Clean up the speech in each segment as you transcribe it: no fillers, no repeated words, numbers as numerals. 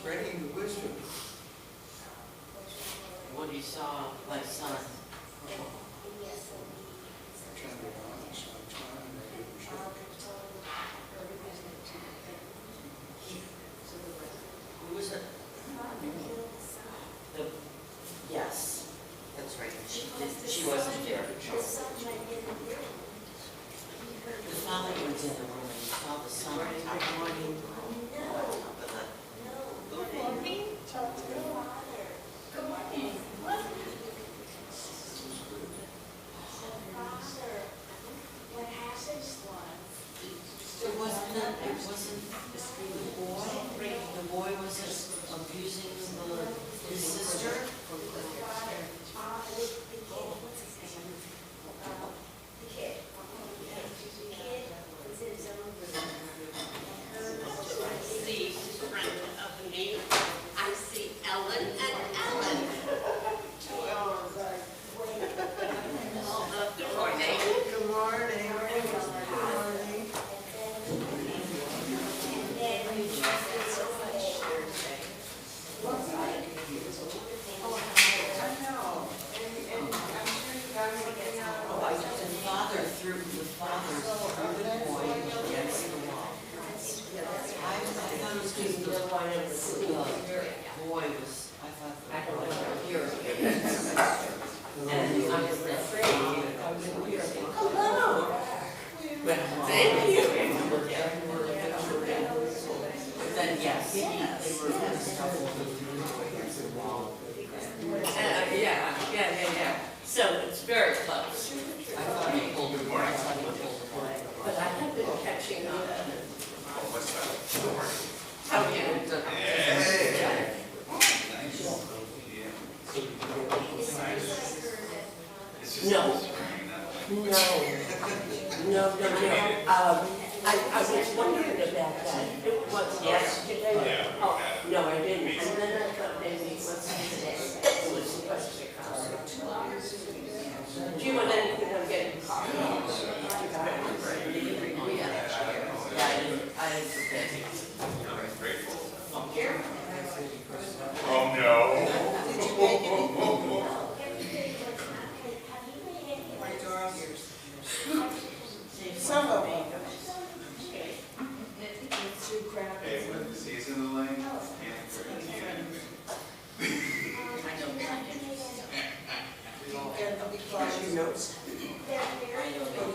spreading the wisdom. What you saw, my son. I'm trying to be honest. I'm trying to make it sure. Who was it? The, yes, that's right. She wasn't there. The father went in the room and he saw the son on top of the Good morning. Good morning. What happens was, It wasn't the boy. The boy was abusing his sister. the kid was in his own room. See friend of me. I see Ellen and Ellen. Good morning. Good morning. The father threw the boy against the wall. I thought it was because the boy was, I thought the boy was here. And I was afraid. Hello. Thank you. Then yes, they were scuffled against the wall. Yeah. So it's very close. I thought he pulled the boy. I thought he pulled the boy. But I have been catching up. Oh, yeah. No. I was wondering about that. It was yesterday. Oh, no, I didn't. And then I thought maybe it was today. It was supposed to come. Do you want anything? I'm getting coffee. Oh, yeah. Yeah, I didn't forget. Here? Oh, no. Some of them. Hey, when the season of the lane, can't guarantee anything. Flash your notes. I know.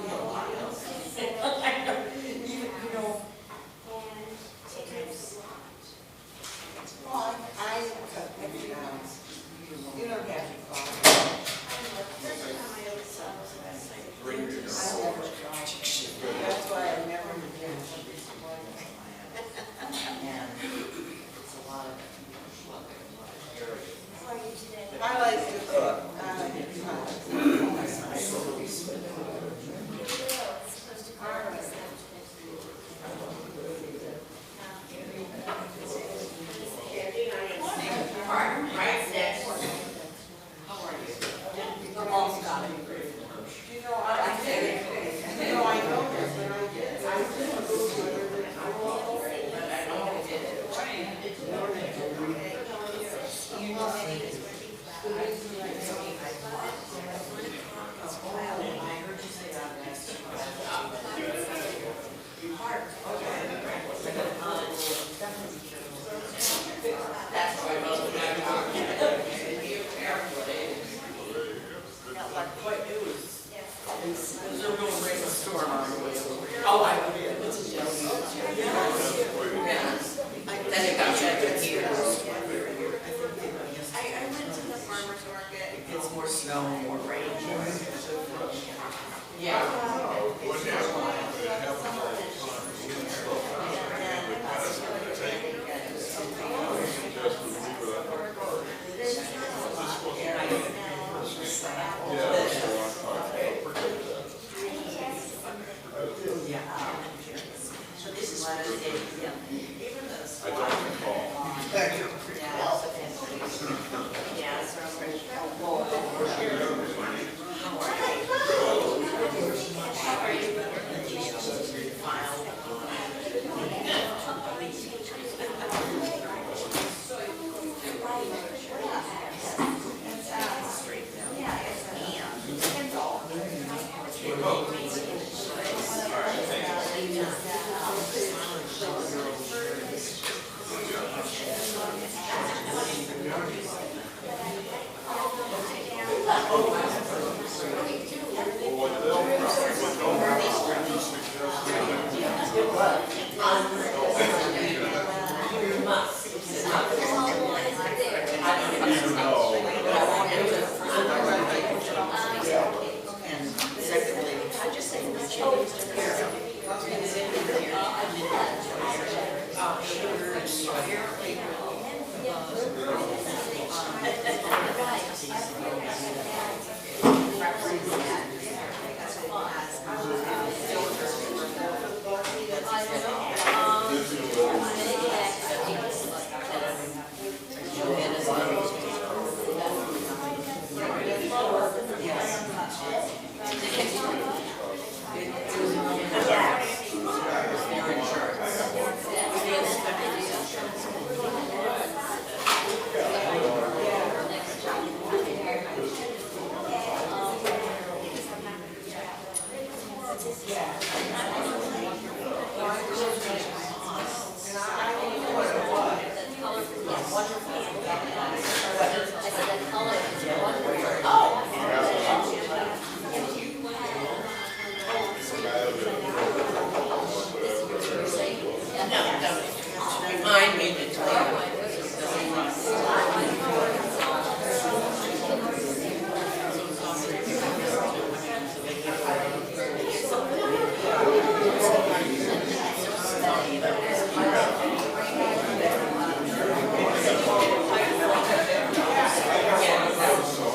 Remind me to tell you.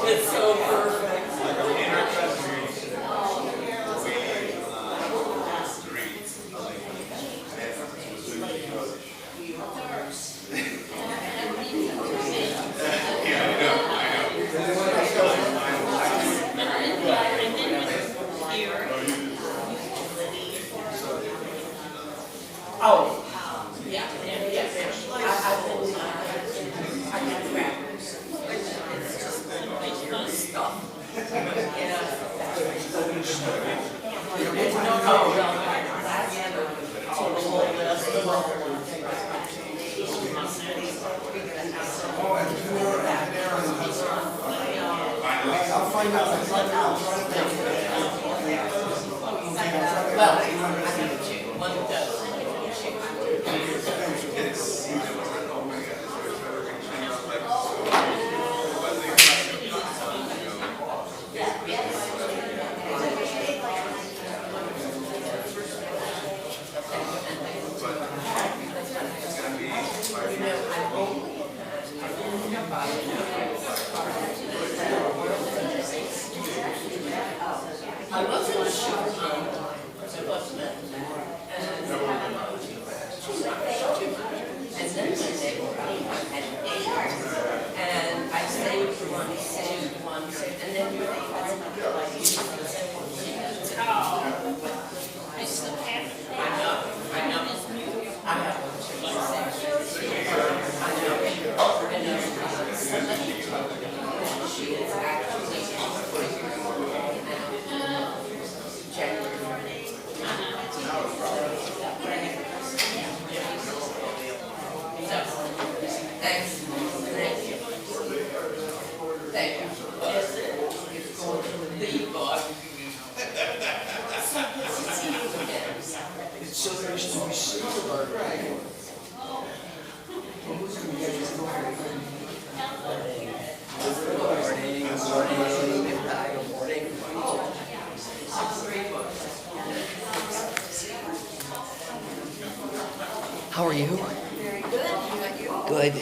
It's so perfect. Oh, yeah, yeah, yeah. I've been, I got crackers. It's just like stuff. Oh, I'll find out. well, I got two. One does. I wasn't sure. I wasn't. And then they were at 8, and I saved one, saved, and then you're I still have it. I know. I have one too. I know. She is actually January. Thanks. Thank you. Thank you. It's going to leave, boss. It's so nice to be seen. Right. How are you? Very good. How about you? Good.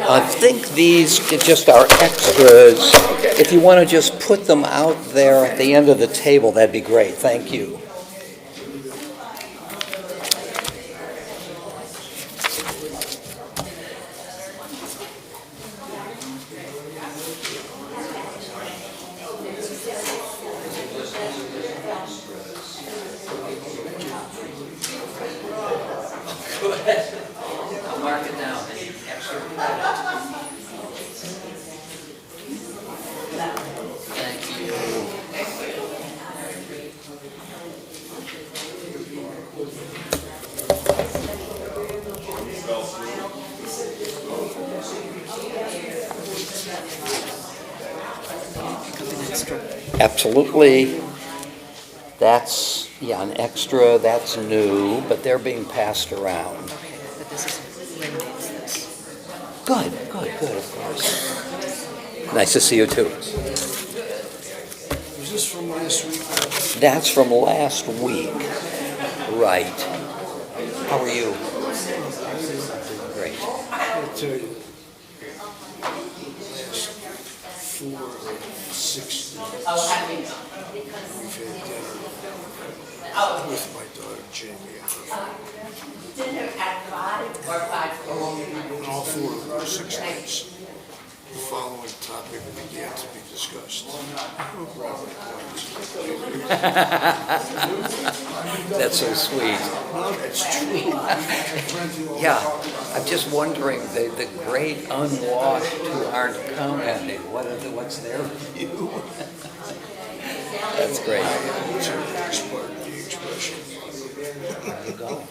I think these just are extras. If you want to just put them out there at the end of the table, that'd be great. Thank you. I'll mark it down. Thank you. absolutely. That's, yeah, an extra, that's new, but they're being passed around. Okay, but this is, Lynn needs this. Good, of course. Nice to see you too. Was this from last week? That's from last week. Right. How are you? Great. I'll tell you. Last 4 or 6 years, Oh, happy. we've had dinner with my daughter Jamie. Dinner at 5 or 5:30? All 4 of those 6 days. The following topic began to be discussed. Rabbi Klein. That's so sweet. No, it's true. Yeah, I'm just wondering, the great unwashed who aren't commenting, what's their view? That's great. It's a part of the expression. There you go.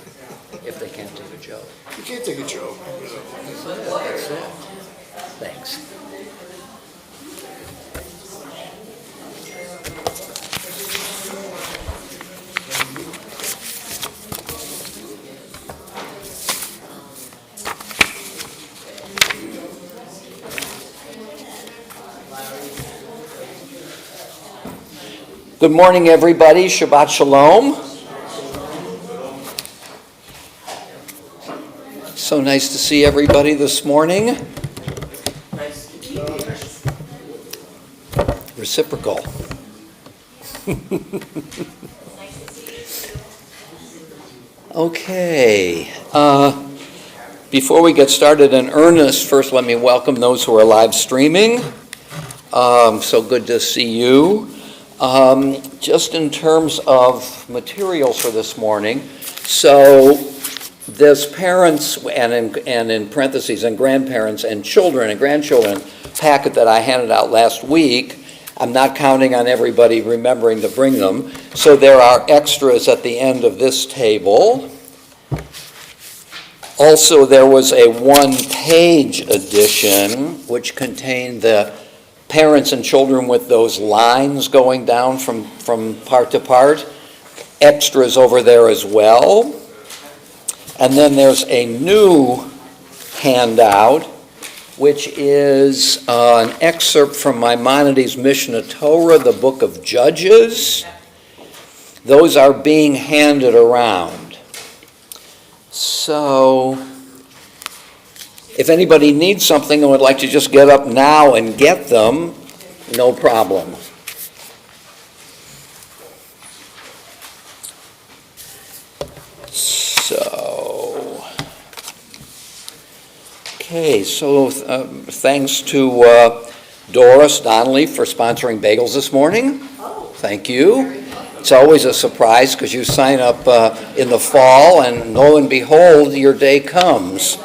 If they can't take a joke. You can't take a joke. That's it. Thanks. Good morning, everybody. Shabbat Shalom. So nice to see everybody this morning. Nice to be here. Reciprocal. Okay. Before we get started in earnest, first let me welcome those who are live streaming. So good to see you. Just in terms of materials for this morning, so this parents and in parentheses and grandparents and children and grandchildren packet that I handed out last week, I'm not counting on everybody remembering to bring them. So there are extras at the end of this table. Also, there was a one-page edition which contained the parents and children with those lines going down from part to part. Extras over there as well. And then there's a new handout, which is an excerpt from Maimonides' Mishnah Torah, the book of Judges. Those are being handed around. So, if anybody needs something and would like to just get up now and get them, no problem. So thanks to Doris Donnelly for sponsoring bagels this morning. Thank you. It's always a surprise because you sign up in the fall and lo and behold, your day comes.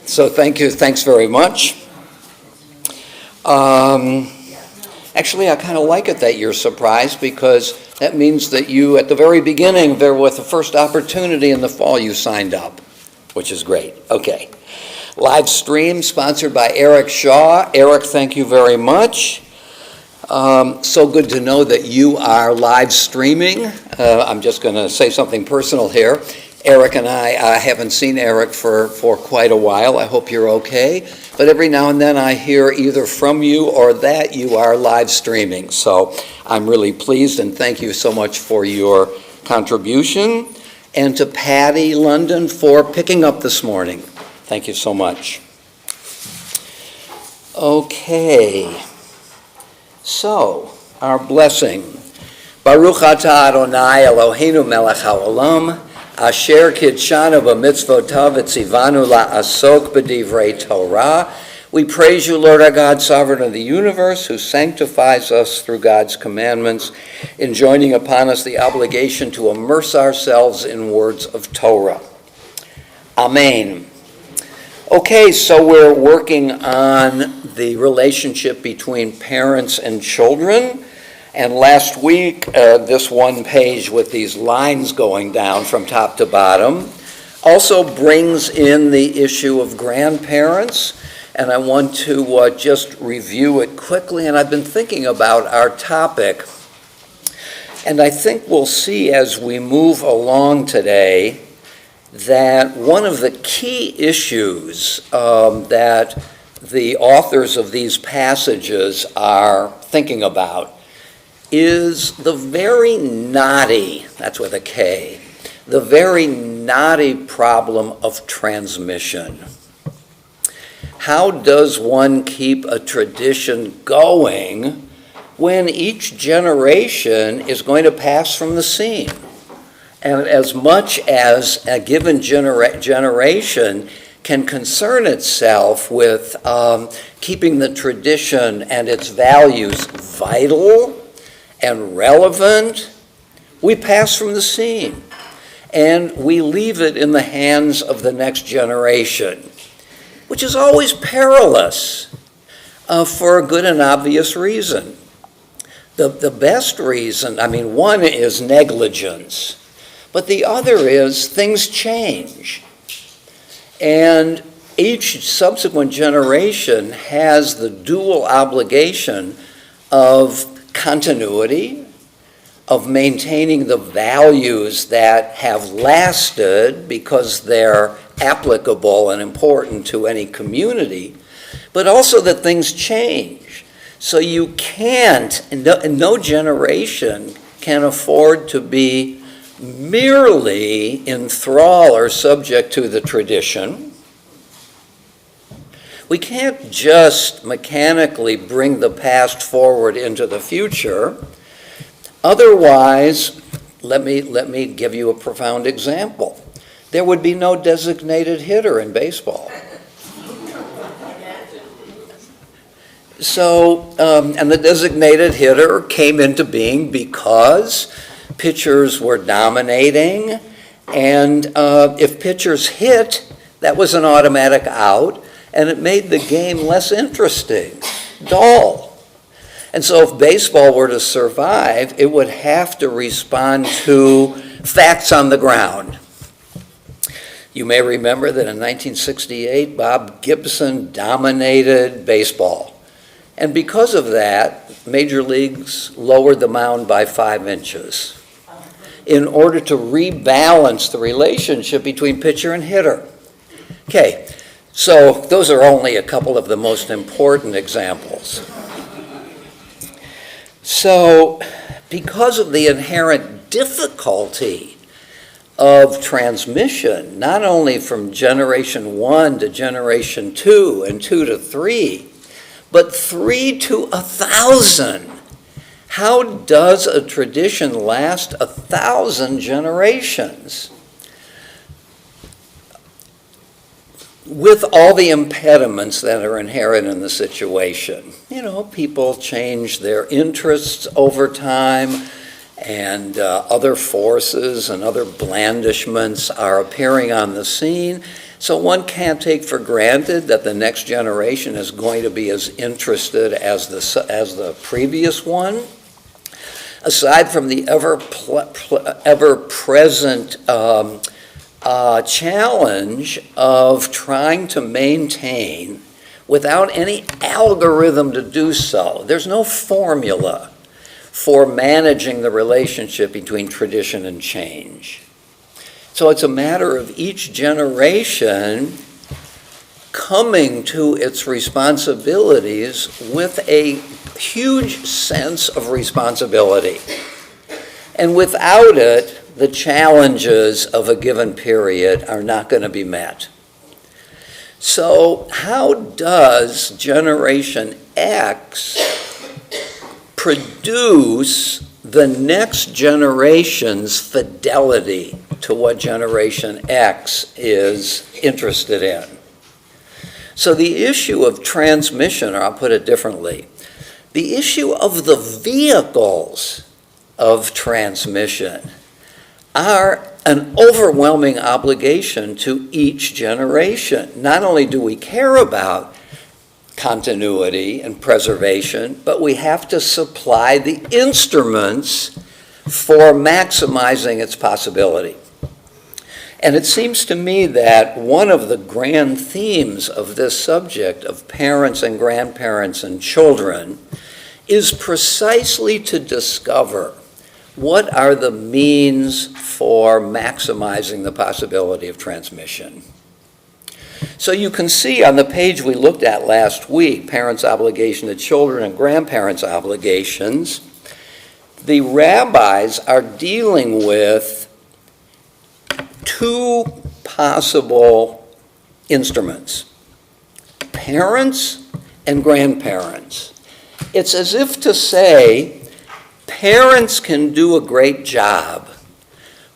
So thank you. Thanks very much. Actually, I kind of like it that you're surprised because that means that you, at the very beginning, there was the first opportunity in the fall you signed up, which is great. Okay. Live stream sponsored by Eric Shaw. Eric, thank you very much. So good to know that you are live streaming. I'm just going to say something personal here. Eric and I haven't seen Eric for quite a while. I hope you're okay. But every now and then I hear either from you or that you are live streaming. So I'm really pleased and thank you so much for your contribution. And to Patty London for picking up this morning. Thank you so much. Okay. So, our blessing. Baruch atah Adonai Eloheinu melech haolam, asher kidshanu b'mitzvotav etzivanu la'asok b'divrei Torah. We praise you, Lord our God, sovereign of the universe, who sanctifies us through God's commandments, enjoining upon us the obligation to immerse ourselves in words of Torah. Amen. Okay, so we're working on the relationship between parents and children. And last week, this one page with these lines going down from top to bottom also brings in the issue of grandparents. And I want to just review it quickly. And I've been thinking about our topic And I think we'll see as we move along today that one of the key issues that the authors of these passages are thinking about is the very knotty, that's with a K, the very knotty problem of transmission. How does one keep a tradition going when each generation is going to pass from the scene? And as much as a given generation can concern itself with keeping the tradition and its values vital and relevant, we pass from the scene and we leave it in the hands of the next generation, which is always perilous for a good and obvious reason. The best reason, one is negligence, but the other is things change. And each subsequent generation has the dual obligation of continuity, of maintaining the values that have lasted because they're applicable and important to any community, but also that things change. So you can't, no generation can afford to be merely in thrall or subject to the tradition. We can't just mechanically bring the past forward into the future. Otherwise, let me give you a profound example. There would be no designated hitter in baseball. So, and the designated hitter came into being because pitchers were dominating, and if pitchers hit, that was an automatic out, and it made the game less interesting, dull. And so if baseball were to survive, it would have to respond to facts on the ground. You may remember that in 1968, Bob Gibson dominated baseball. And because of that, major leagues lowered the mound by 5 inches in order to rebalance the relationship between pitcher and hitter. Okay, so those are only a couple of the most important examples. So because of the inherent difficulty of transmission, not only from generation 1 to generation 2 and 2 to 3, but 3 to 1,000. How does a tradition last 1,000 generations? With all the impediments that are inherent in the situation. People change their interests over time, and other forces and other blandishments are appearing on the scene. So one can't take for granted that the next generation is going to be as interested as the previous one. Aside from the ever-present challenge of trying to maintain, without any algorithm to do so, there's no formula for managing the relationship between tradition and change. So it's a matter of each generation coming to its responsibilities with a huge sense of responsibility. And without it, the challenges of a given period are not going to be met. So how does Generation X produce the next generation's fidelity to what Generation X is interested in? So the issue of transmission, or I'll put it differently, the issue of the vehicles of transmission are an overwhelming obligation to each generation. Not only do we care about continuity and preservation, but we have to supply the instruments for maximizing its possibility. And it seems to me that one of the grand themes of this subject of parents and grandparents and children is precisely to discover what are the means for maximizing the possibility of transmission? So you can see on the page we looked at last week, parents' obligation to children and grandparents' obligations, the rabbis are dealing with two possible instruments, parents and grandparents. It's as if to say, parents can do a great job,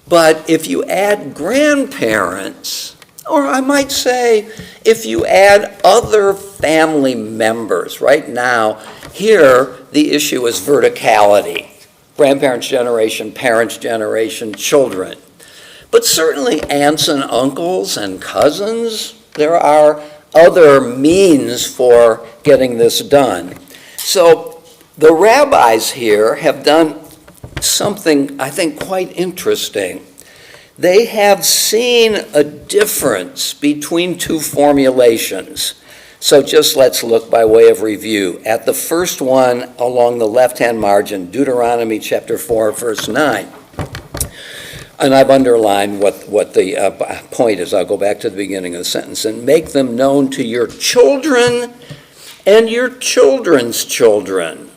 but if you add grandparents, or I might say, if you add other family members, right now, here the issue is verticality. Grandparents' generation, parents' generation, children. But certainly aunts and uncles and cousins, there are other means for getting this done. So the rabbis here have done something, I think, quite interesting. They have seen a difference between two formulations. So just let's look by way of review at the first one along the left-hand margin, Deuteronomy chapter 4, verse 9. And I've underlined what the point is. I'll go back to the beginning of the sentence. And make them known to your children and your children's children.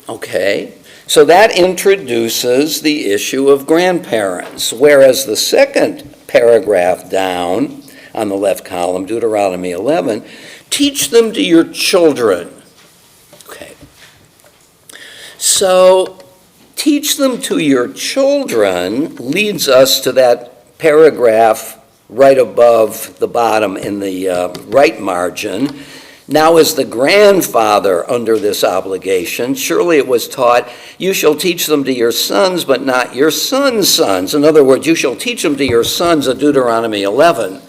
Okay? So that introduces the issue of grandparents. Whereas the second paragraph down on the left column, Deuteronomy 11, teach them to your children. Okay. So teach them to your children leads us to that paragraph right above the bottom in the right margin. Now is the grandfather under this obligation. Surely it was taught, you shall teach them to your sons, but not your sons' sons. In other words, you shall teach them to your sons of Deuteronomy 11.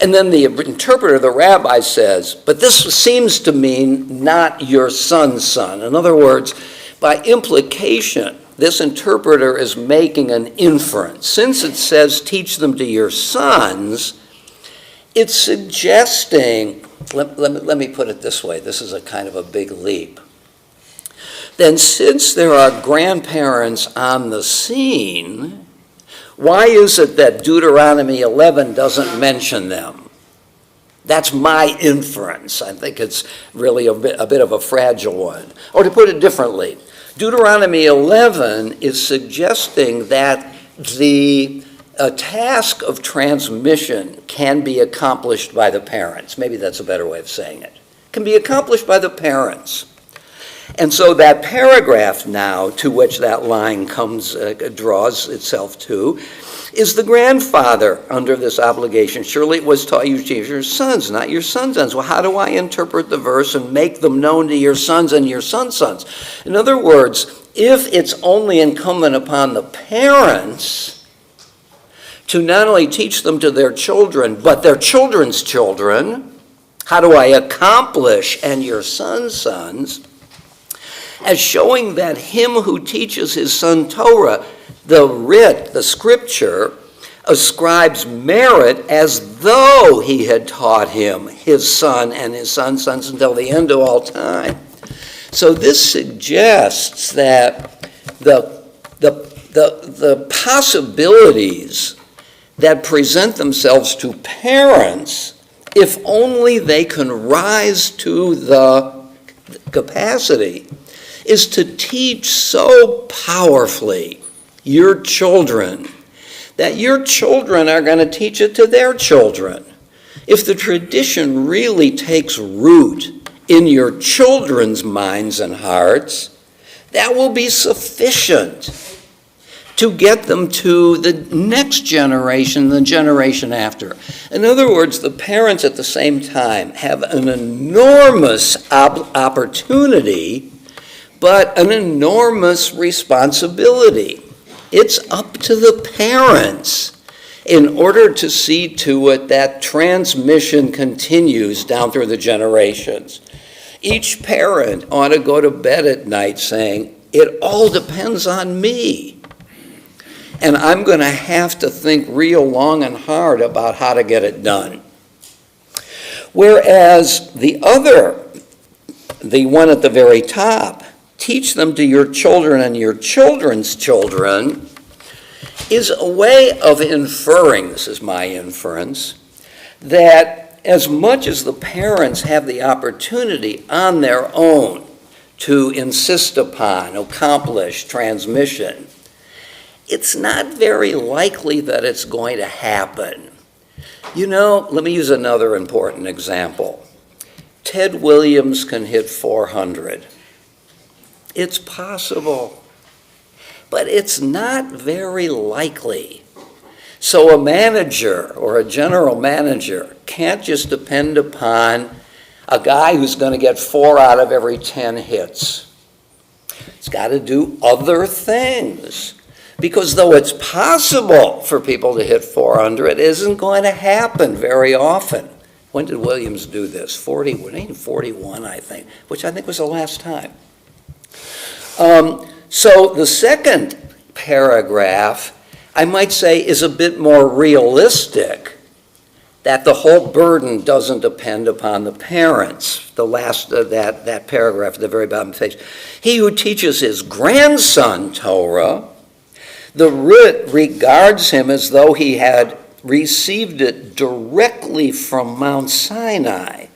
And then the interpreter, the rabbi, says, but this seems to mean not your son's son. In other words, by implication, this interpreter is making an inference. Since it says teach them to your sons, it's suggesting, let me put it this way, this is a kind of a big leap. Then since there are grandparents on the scene, why is it that Deuteronomy 11 doesn't mention them? That's my inference. I think it's really a bit of a fragile one. Or to put it differently, Deuteronomy 11 is suggesting that the task of transmission can be accomplished by the parents. Maybe that's a better way of saying it. Can be accomplished by the parents. And so that paragraph now, to which that line draws itself to, is the grandfather under this obligation. Surely it was taught you to teach your sons, not your sons' sons. Well, how do I interpret the verse and make them known to your sons and your sons' sons? In other words, if it's only incumbent upon the parents to not only teach them to their children, but their children's children, how do I accomplish and your sons' sons? As showing that him who teaches his son Torah, the writ, the scripture, ascribes merit as though he had taught him, his son and his son's sons, until the end of all time. So this suggests that the possibilities that present themselves to parents, if only they can rise to the capacity, is to teach so powerfully your children that your children are going to teach it to their children. If the tradition really takes root in your children's minds and hearts, that will be sufficient to get them to the next generation, the generation after. In other words, the parents at the same time have an enormous opportunity, but an enormous responsibility. It's up to the parents in order to see to it that transmission continues down through the generations. Each parent ought to go to bed at night saying, it all depends on me. And I'm going to have to think real long and hard about how to get it done. Whereas the one at the very top, teach them to your children and your children's children, is a way of inferring, this is my inference, that as much as the parents have the opportunity on their own to insist upon, accomplish transmission, it's not very likely that it's going to happen. You know, let me use another important example. Ted Williams can hit 400. It's possible, but it's not very likely. So a manager or a general manager can't just depend upon a guy who's going to get 4 out of every 10 hits. He's got to do other things. Because though it's possible for people to hit 400, it isn't going to happen very often. When did Williams do this? 41, I think, which I think was the last time. So the second paragraph, I might say, is a bit more realistic, that the whole burden doesn't depend upon the parents. The last that paragraph at the very bottom of the page. He who teaches his grandson Torah, the writ regards him as though he had received it directly from Mount Sinai.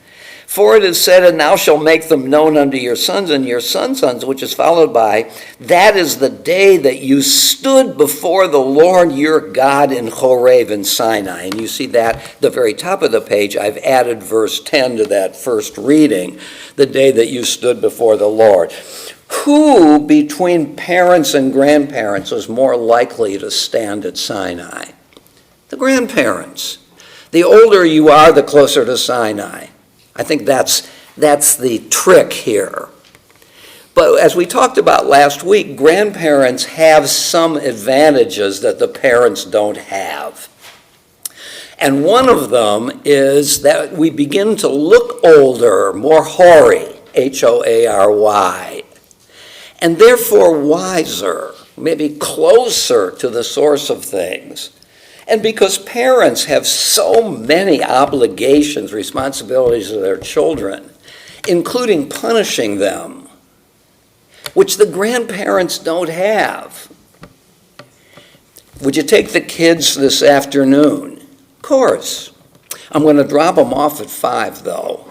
For it is said, and thou shalt make them known unto your sons and your sons' sons, which is followed by, that is the day that you stood before the Lord your God in Horeb in Sinai. And you see that at the very top of the page. I've added verse 10 to that first reading, the day that you stood before the Lord. Who between parents and grandparents was more likely to stand at Sinai? The grandparents. The older you are, the closer to Sinai. I think that's the trick here. But as we talked about last week, grandparents have some advantages that the parents don't have. And one of them is that we begin to look older, more hoary, H-O-A-R-Y, and therefore wiser, maybe closer to the source of things. And because parents have so many obligations, responsibilities to their children, including punishing them, which the grandparents don't have. Would you take the kids this afternoon? Of course. I'm going to drop them off at 5, though.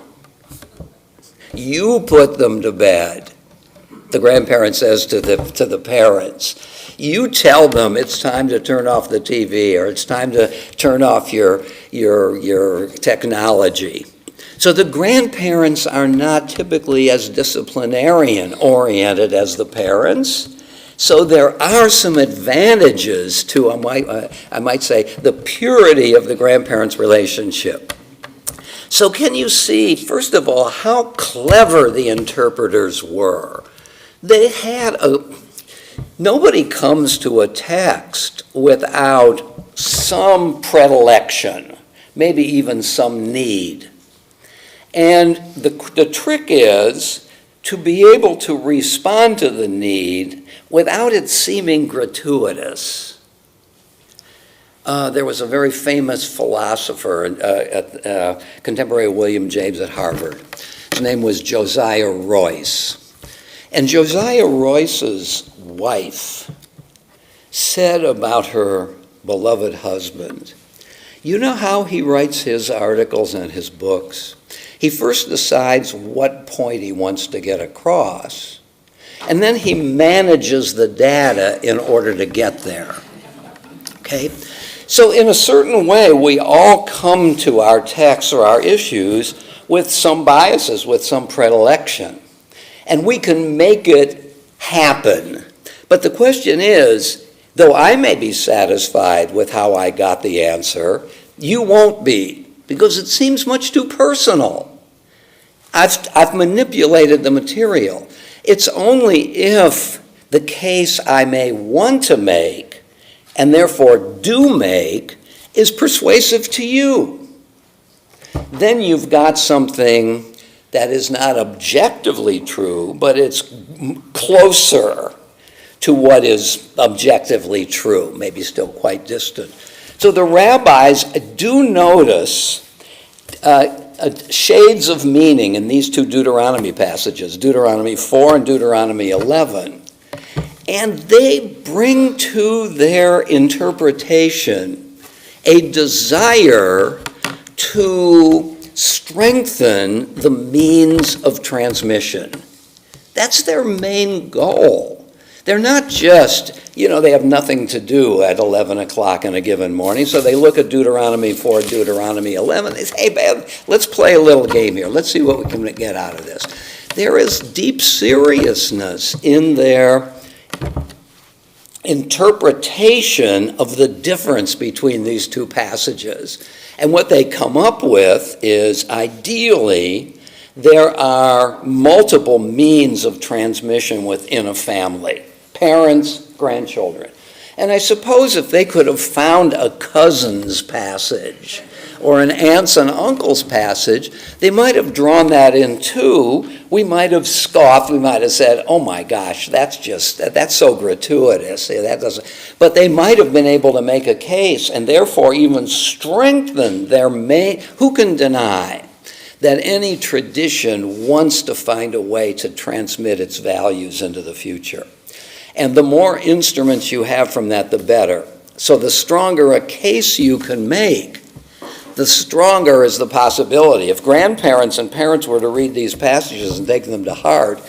You put them to bed, the grandparent says to the parents. You tell them it's time to turn off the TV or it's time to turn off your technology. So the grandparents are not typically as disciplinarian-oriented as the parents. So there are some advantages to, I might say, the purity of the grandparents' relationship. So can you see, first of all, how clever the interpreters were? They had nobody comes to a text without some predilection, maybe even some need. And the trick is to be able to respond to the need without it seeming gratuitous. There was a very famous philosopher, contemporary William James at Harvard. His name was Josiah Royce. And Josiah Royce's wife said about her beloved husband, you know how he writes his articles and his books? He first decides what point he wants to get across, and then he manages the data in order to get there. Okay? So in a certain way, we all come to our texts or our issues with some biases, with some predilection. And we can make it happen. But the question is, though I may be satisfied with how I got the answer, you won't be, because it seems much too personal. I've manipulated the material. It's only if the case I may want to make, and therefore do make, is persuasive to you. Then you've got something that is not objectively true, but it's closer to what is objectively true, maybe still quite distant. So the rabbis do notice shades of meaning in these two Deuteronomy passages, Deuteronomy 4 and Deuteronomy 11. And they bring to their interpretation a desire to strengthen the means of transmission. That's their main goal. They're not just, they have nothing to do at 11 o'clock in a given morning, so they look at Deuteronomy 4, Deuteronomy 11, they say, hey, man, let's play a little game here. Let's see what we can get out of this. There is deep seriousness in their interpretation of the difference between these two passages. And what they come up with is, ideally, there are multiple means of transmission within a family. Parents, grandchildren. And I suppose if they could have found a cousin's passage or an aunts and uncles passage, they might have drawn that in too. We might have scoffed. We might have said, oh my gosh, that's so gratuitous. That doesn't. But they might have been able to make a case and therefore even strengthen their main. Who can deny that any tradition wants to find a way to transmit its values into the future? And the more instruments you have from that, the better. So the stronger a case you can make, the stronger is the possibility. If grandparents and parents were to read these passages and take them to heart,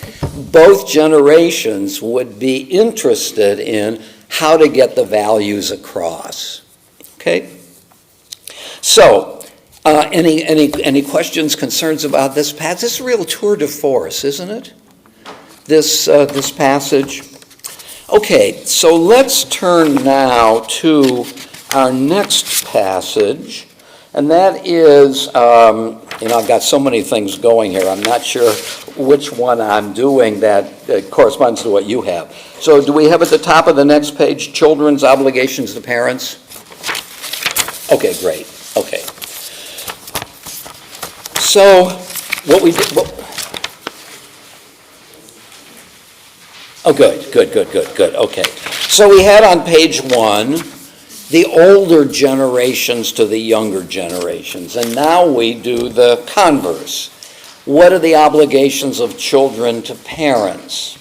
both generations would be interested in how to get the values across. Okay? So, any questions, concerns about this passage? This is a real tour de force, isn't it? This passage. Okay, so let's turn now to our next passage, and that is, I've got so many things going here, I'm not sure which one I'm doing that corresponds to what you have. So do we have at the top of the next page, children's obligations to parents? Okay, great, okay. So what we did, oh, good, okay. So we had on page 1 the older generations to the younger generations, and now we do the converse. What are the obligations of children to parents?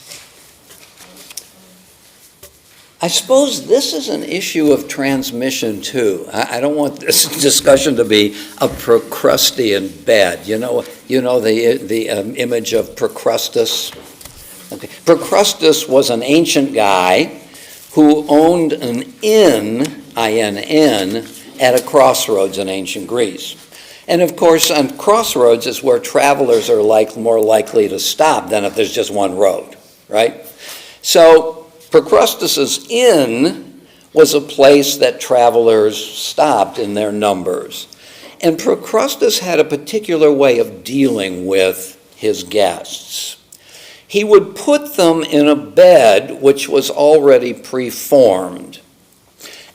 I suppose this is an issue of transmission too. I don't want this discussion to be a Procrustean bed. You know the image of Procrustes? Okay. Procrustes was an ancient guy who owned an inn, I-N-N, at a crossroads in ancient Greece. And of course, on crossroads is where travelers are more likely to stop than if there's just one road, right? So Procrustes' inn was a place that travelers stopped in their numbers. And Procrustes had a particular way of dealing with his guests. He would put them in a bed which was already preformed.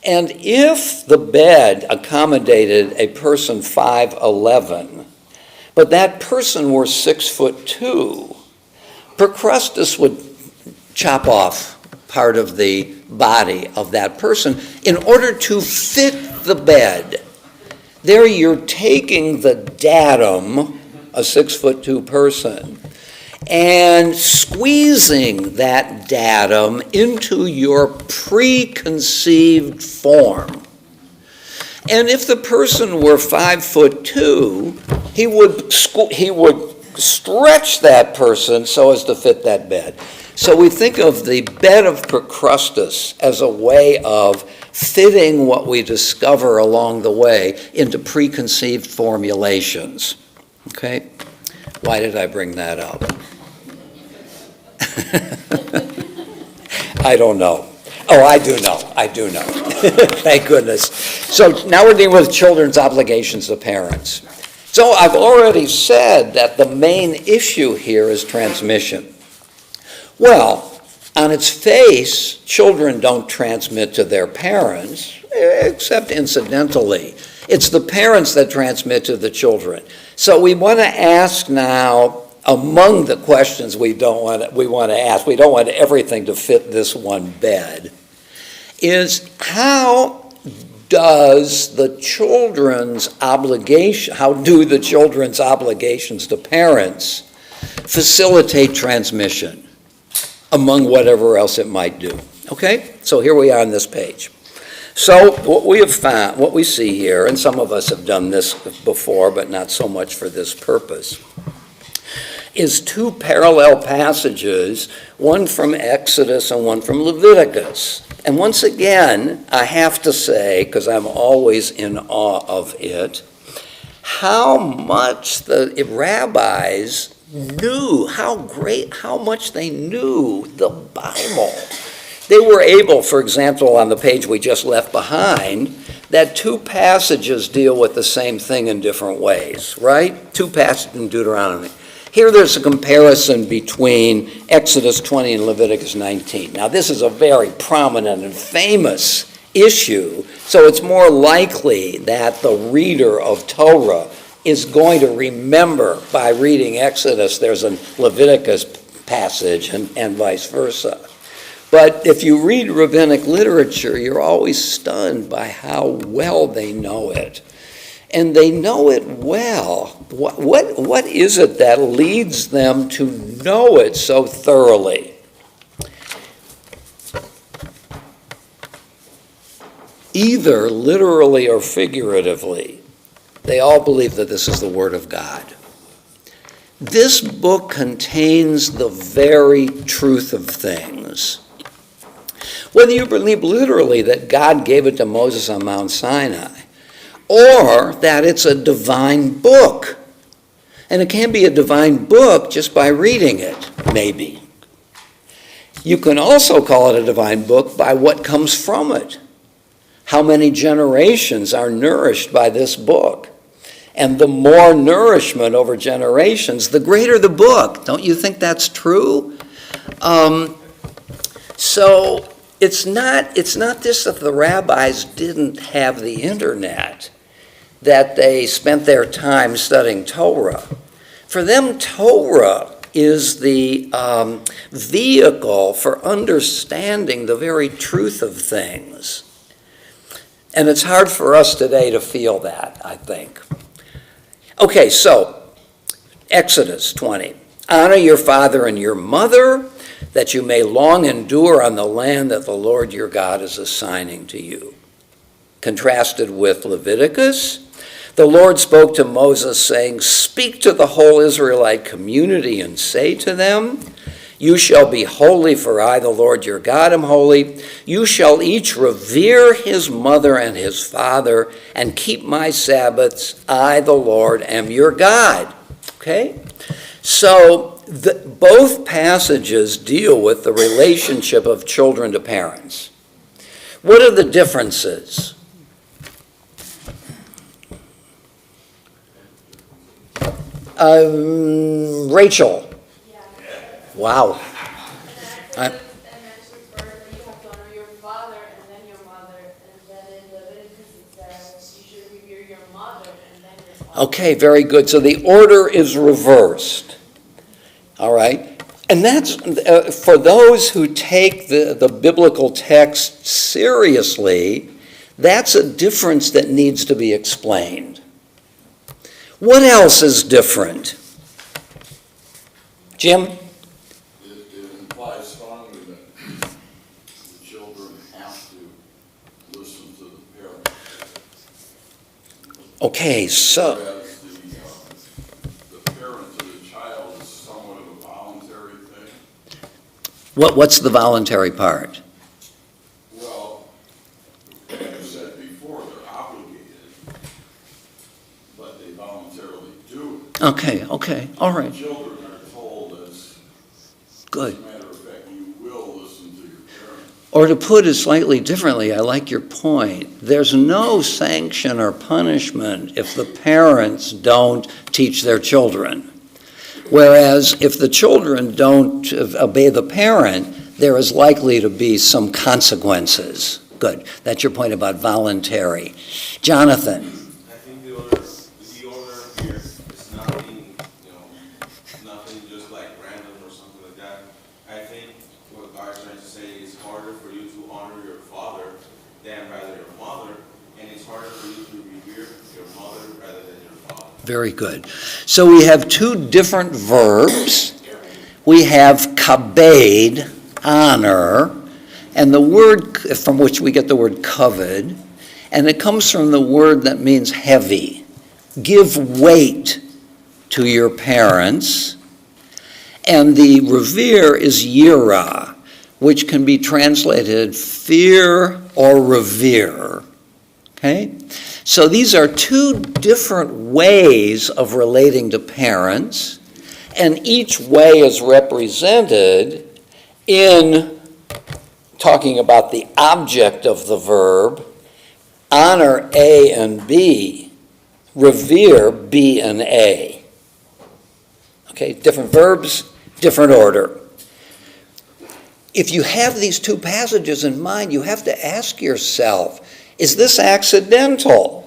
And if the bed accommodated a person 5'11", but that person were 6'2", Procrustes would chop off part of the body of that person in order to fit the bed. There you're taking the datum, a 6'2" person, and squeezing that datum into your preconceived form. And if the person were 5'2", he would stretch that person so as to fit that bed. So we think of the bed of Procrustes as a way of fitting what we discover along the way into preconceived formulations. Okay? Why did I bring that up? I don't know. Oh, I do know. Thank goodness. So now we're dealing with children's obligations to parents. So I've already said that the main issue here is transmission. Well, on its face, children don't transmit to their parents, except incidentally. It's the parents that transmit to the children. So we want to ask now, among the questions we want to ask, we don't want everything to fit this one bed, is how do the children's obligations to parents facilitate transmission among whatever else it might do? Okay, so here we are on this page. So what we have found, what we see here, and some of us have done this before, but not so much for this purpose, is two parallel passages, one from Exodus and one from Leviticus. And once again, I have to say, because I'm always in awe of it, how much the rabbis knew, how much they knew the Bible. They were able, for example, on the page we just left behind, that two passages deal with the same thing in different ways, right? Two passages in Deuteronomy. Here there's a comparison between Exodus 20 and Leviticus 19. Now this is a very prominent and famous issue, so it's more likely that the reader of Torah is going to remember by reading Exodus there's a Leviticus passage and vice versa. But if you read rabbinic literature, you're always stunned by how well they know it. And they know it well. What is it that leads them to know it so thoroughly? Either literally or figuratively, they all believe that this is the Word of God. This book contains the very truth of things. Whether you believe literally that God gave it to Moses on Mount Sinai, or that it's a divine book. And it can be a divine book just by reading it, maybe. You can also call it a divine book by what comes from it. How many generations are nourished by this book? And the more nourishment over generations, the greater the book. Don't you think that's true? So it's not just that the rabbis didn't have the internet, that they spent their time studying Torah. For them, Torah is the vehicle for understanding the very truth of things. And it's hard for us today to feel that, I think. Okay, so Exodus 20. Honor your father and your mother, that you may long endure on the land that the Lord your God is assigning to you. Contrasted with Leviticus, the Lord spoke to Moses, saying, speak to the whole Israelite community and say to them, you shall be holy, for I, the Lord your God, am holy. You shall each revere his mother and his father, and keep my Sabbaths. I, the Lord, am your God. Okay? So both passages deal with the relationship of children to parents. What are the differences? Rachel. Wow. Okay, very good. So the order is reversed. All right. And that's, for those who take the biblical text seriously, that's a difference that needs to be explained. What else is different? Jim? It implies strongly that the children have to listen to the parents. Okay, so... Whereas the parent to the child is somewhat of a voluntary thing. What's the voluntary part? Well, like I said before, they're obligated, but they voluntarily do it. Okay, all right, Children are told as good. a matter of fact, you will listen to your parents. Or to put it slightly differently, I like your point. There's no sanction or punishment if the parents don't teach their children. Whereas if the children don't obey the parent, there is likely to be some consequences. Good. That's your point about voluntary. Jonathan. I think the order here is nothing, nothing just like random or something like that. I think what God's trying to say is harder for you to honor your father than rather your mother. And Very good. So we have two different verbs. We have kabed, honor, and the word from which we get the word kavod, and it comes from the word that means heavy. Give weight to your parents. And the revere is yira, which can be translated fear or revere. Okay? So these are two different ways of relating to parents, and each way is represented in talking about the object of the verb, honor A and B, revere B and A. Okay, different verbs, different order. If you have these two passages in mind, you have to ask yourself, is this accidental?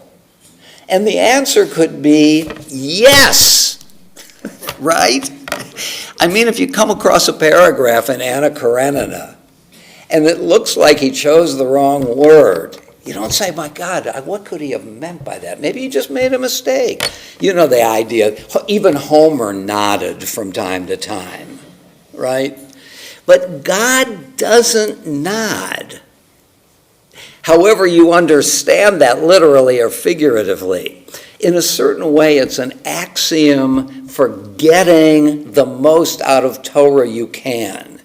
And the answer could be yes, right? I mean, if you come across a paragraph in Anna Karenina, and it looks like he chose the wrong word, you don't say, my God, what could he have meant by that? Maybe he just made a mistake. You know the idea, even Homer nodded from time to time, right? But God doesn't nod. However you understand that literally or figuratively, in a certain way it's an axiom for getting the most out of Torah you can.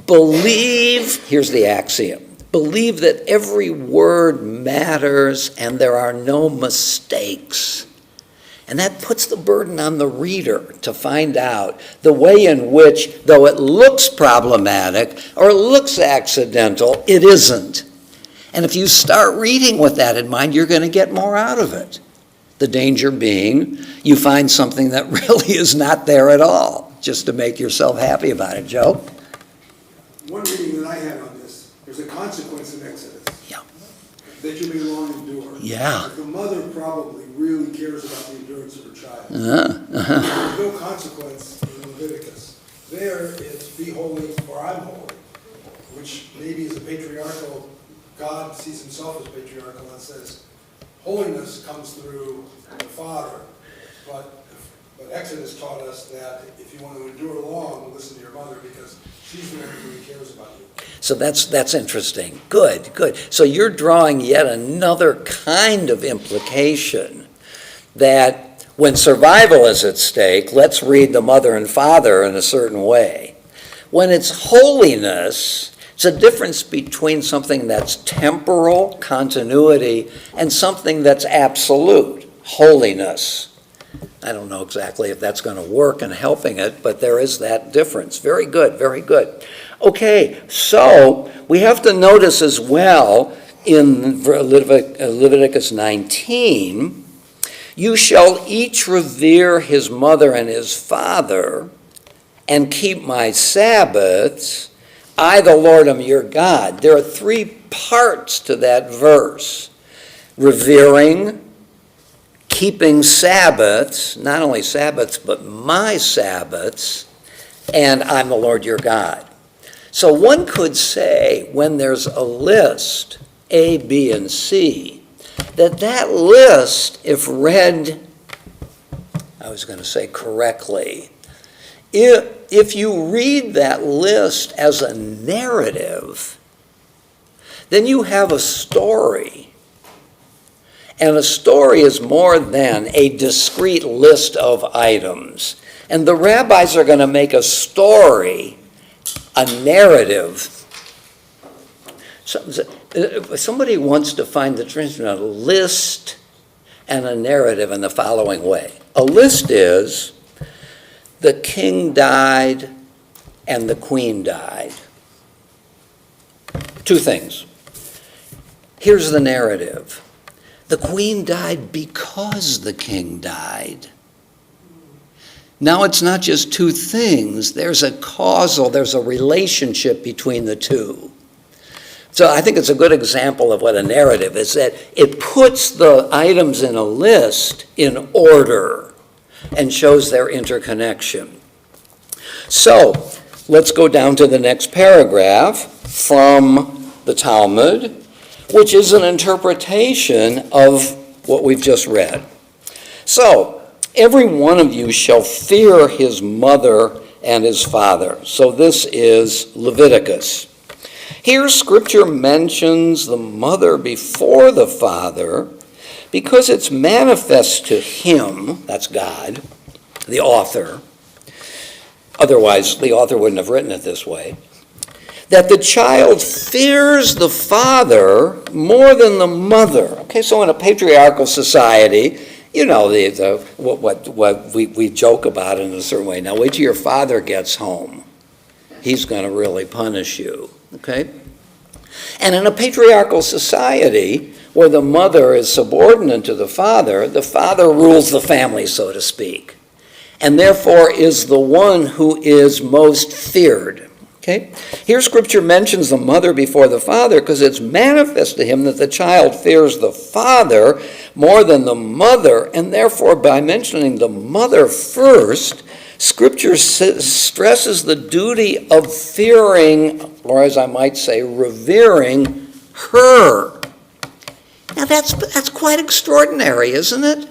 Believe, here's the axiom, believe that every word matters and there are no mistakes. And that puts the burden on the reader to find out the way in which, though it looks problematic or it looks accidental, it isn't. And if you start reading with that in mind, you're going to get more out of it. The danger being you find something that really is not there at all, just to make yourself happy about it. Joe? One reading that I had on this, there's a consequence in Exodus. Yeah. That you may long endure. Yeah. The mother probably really cares about the endurance of her child. Uh-huh. There's no consequence in Leviticus. There it's be holy or I'm holy, which maybe is a patriarchal, God sees himself as patriarchal and says, holiness comes through the Father, but Exodus taught us that if you want to endure long, listen to your mother because she's the one who really cares about you. So that's interesting. Good. So you're drawing yet another kind of implication that when survival is at stake, let's read the mother and father in a certain way. When it's holiness, it's a difference between something that's temporal, continuity, and something that's absolute, holiness. I don't know exactly if that's going to work in helping it, but there is that difference. Very good. Okay, so we have to notice as well in Leviticus 19, you shall each revere his mother and his father and keep my Sabbaths. I, the Lord, am your God. There are three parts to that verse. Revering, keeping Sabbaths, not only Sabbaths, but my Sabbaths, and I'm the Lord your God. So one could say when there's a list, A, B, and C, that list, if read, I was going to say correctly, if you read that list as a narrative, then you have a story. And a story is more than a discrete list of items. And the rabbis are going to make a story, a narrative. Somebody once defined the difference between a list and a narrative in the following way. A list is the king died and the queen died. Two things. Here's the narrative. The queen died because the king died. Now it's not just two things. There's a relationship between the two. So I think it's a good example of what a narrative is, that it puts the items in a list in order and shows their interconnection. So let's go down to the next paragraph from the Talmud, which is an interpretation of what we've just read. So, every one of you shall fear his mother and his father. So this is Leviticus. Here Scripture mentions the mother before the father because it's manifest to him, that's God, the author. Otherwise, the author wouldn't have written it this way. That the child fears the father more than the mother. Okay, so in a patriarchal society, you know, what we joke about in a certain way. Now, wait till your father gets home. He's going to really punish you, okay? And in a patriarchal society where the mother is subordinate to the father rules the family, so to speak, and therefore is the one who is most feared. Okay? Here Scripture mentions the mother before the father because it's manifest to him that the child fears the father more than the mother, and therefore by mentioning the mother first, Scripture stresses the duty of fearing, or as I might say, revering her. Now that's quite extraordinary, isn't it?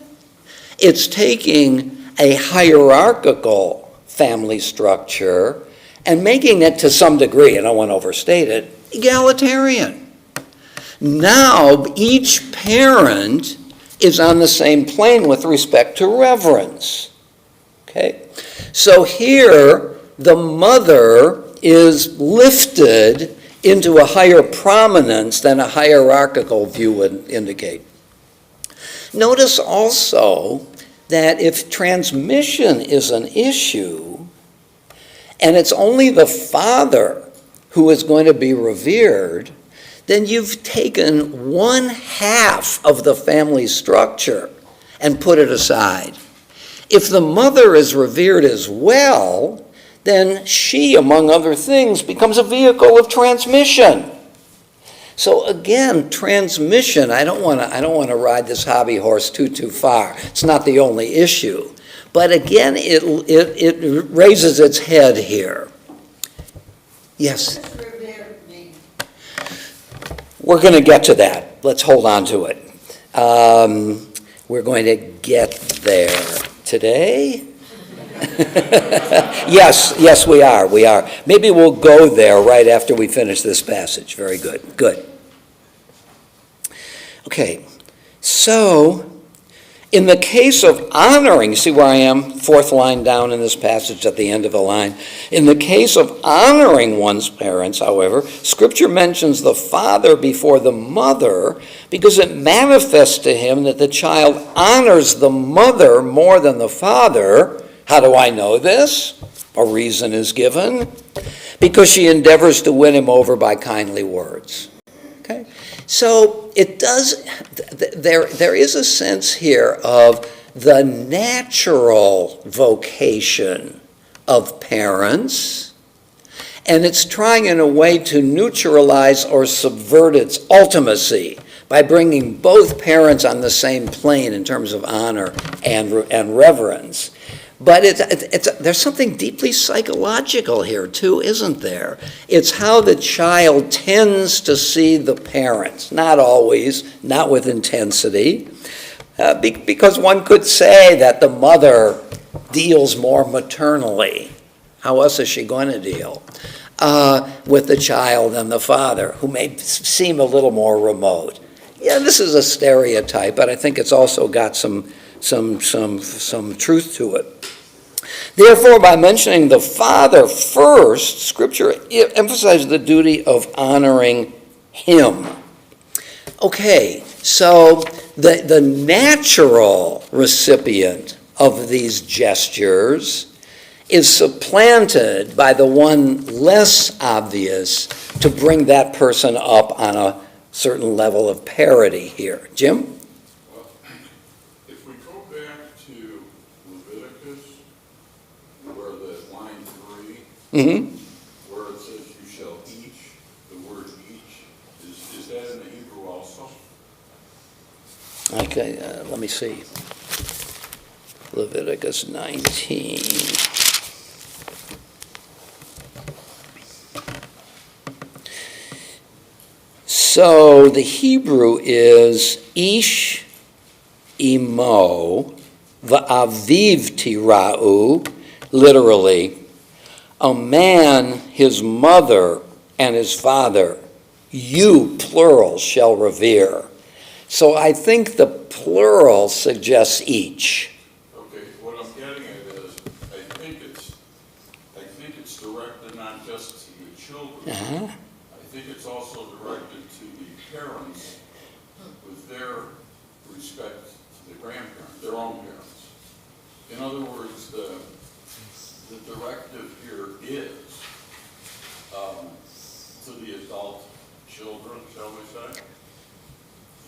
It's taking a hierarchical family structure and making it to some degree, and I don't want to overstate it, egalitarian. Now each parent is on the same plane with respect to reverence. Okay? So here the mother is lifted into a higher prominence than a hierarchical view would indicate. Notice also that if transmission is an issue, and it's only the father who is going to be revered, then you've taken one half of the family structure and put it aside. If the mother is revered as well, then she, among other things, becomes a vehicle of transmission. So again, transmission, I don't want to ride this hobby horse too far. It's not the only issue. But again, it raises its head here. Yes? We're going to get to that. Let's hold on to it. We're going to get there today. Yes, we are. Maybe we'll go there right after we finish this passage. Very good. Good. Okay, so in the case of honoring, see where I am? Fourth line down in this passage at the end of the line. In the case of honoring one's parents, however, Scripture mentions the father before the mother because it manifests to him that the child honors the mother more than the father. How do I know this? A reason is given. Because she endeavors to win him over by kindly words. Okay? So it does, there is a sense here of the natural vocation of parents, and it's trying in a way to neutralize or subvert its ultimacy by bringing both parents on the same plane in terms of honor and reverence. But there's something deeply psychological here, too, isn't there? It's how the child tends to see the parents. Not always, not with intensity. Because one could say that the mother deals more maternally. How else is she going to deal? With the child than the father, who may seem a little more remote. Yeah, this is a stereotype, but I think it's also got some truth to it. Therefore, by mentioning the father first, Scripture emphasizes the duty of honoring him. Okay, so the natural recipient of these gestures is supplanted by the one less obvious to bring that person up on a certain level of parity here. Jim? If we go back to Leviticus, where the line 3, where it says you shall each, the word each, is that in the Hebrew also? Okay, let me see. Leviticus 19. So the Hebrew is ish imo va'aviv tira'u, literally, a man, his mother, and his father, you, plural, shall revere. So I think the plural suggests each. Okay, what I'm getting at is, I think it's directed not just to the children. Uh-huh. I think it's also directed to the parents with their respect to the grandparents, their own parents. In other words, the directive here is to the adult children, shall we say,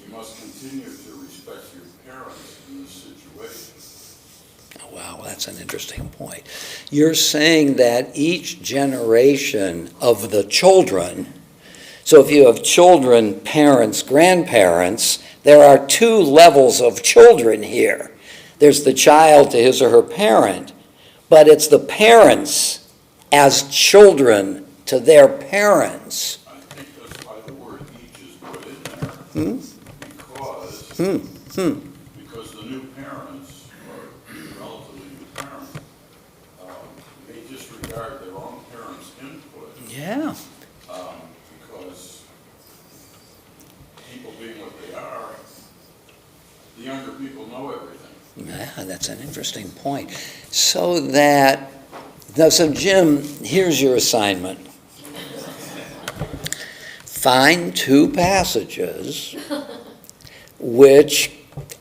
you must continue to respect your parents in this situation. Oh, wow, that's an interesting point. You're saying that each generation of the children, so if you have children, parents, grandparents, there are two levels of children here. There's the child to his or her parent, but it's the parents as children to their parents. I think that's why the word each is put in there. Because the new parents, or relatively new parents, may disregard their own parents' input. Yeah. Because people being what they are, the younger people know everything. Yeah, that's an interesting point. So Jim, here's your assignment. Find two passages which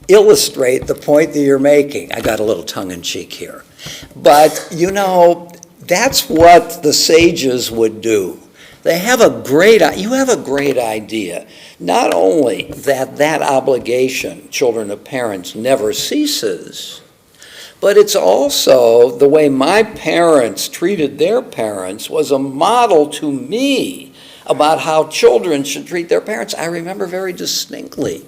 illustrate the point that you're making. I got a little tongue-in-cheek here. But, that's what the sages would do. You have a great idea. Not only that obligation, children of parents, never ceases, but it's also the way my parents treated their parents was a model to me about how children should treat their parents. I remember very distinctly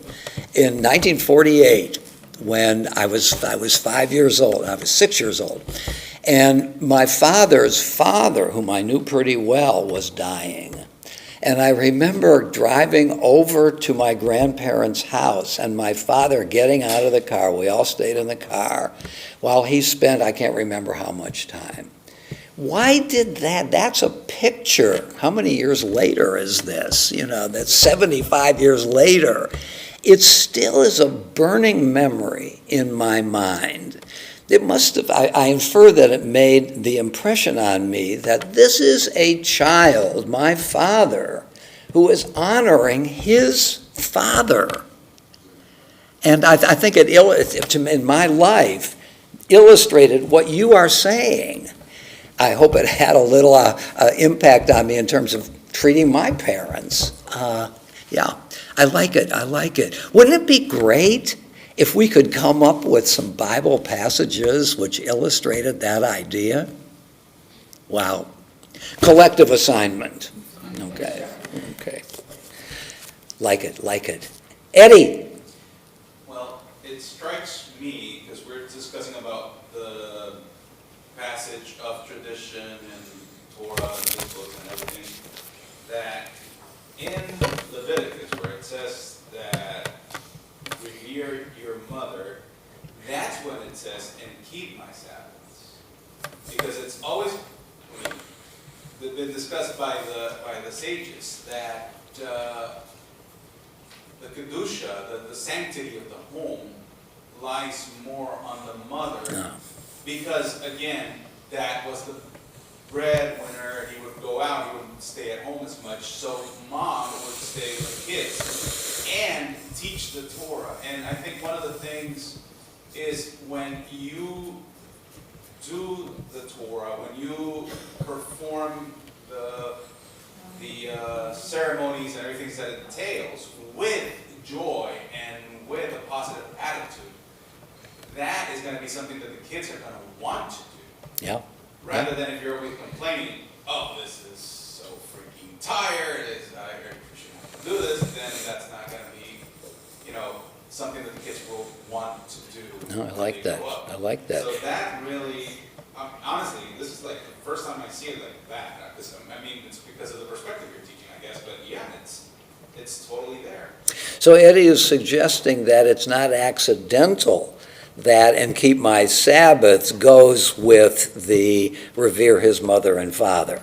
in 1948 when I was 5 years old, I was 6 years old, and my father's father, whom I knew pretty well, was dying. And I remember driving over to my grandparents' house and my father getting out of the car. We all stayed in the car while he spent, I can't remember how much time. Why did that? That's a picture. How many years later is this? That's 75 years later. It still is a burning memory in my mind. It must have, I infer that it made the impression on me that this is a child, my father, who is honoring his father. And I think it, in my life, illustrated what you are saying. I hope it had a little impact on me in terms of treating my parents. Yeah, I like it. Wouldn't it be great if we could come up with some Bible passages which illustrated that idea? Wow. Collective assignment. Okay. Like it. Eddie. Well, it strikes me, because we're discussing about the passage of tradition and Torah and this book and everything, that in Leviticus, where it says that revere your mother, that's when it says, and keep my Sabbaths. Because it's always been discussed by the sages that the Kedusha, the sanctity of the home, lies more on the mother. No. Because, again, that was the breadwinner. He would go out, he wouldn't stay at home as much, so mom would stay with the kids and teach the Torah. And I think one of the things is when you do the Torah, when you perform the ceremonies and everything that it entails with joy and with a positive attitude, that is going to be something that the kids are going to want to do. Yeah. Rather than if you're always complaining, oh, this is so freaking tired, I shouldn't have to do this, then that's not going to be, something that the kids will want to do. No, I like that. I like that. So that really, honestly, this is like the first time I see it like that. I mean, it's because of the perspective you're teaching, I guess, but yeah, it's totally there. So Eddie is suggesting that it's not accidental that and keep my Sabbaths goes with the revere his mother and father.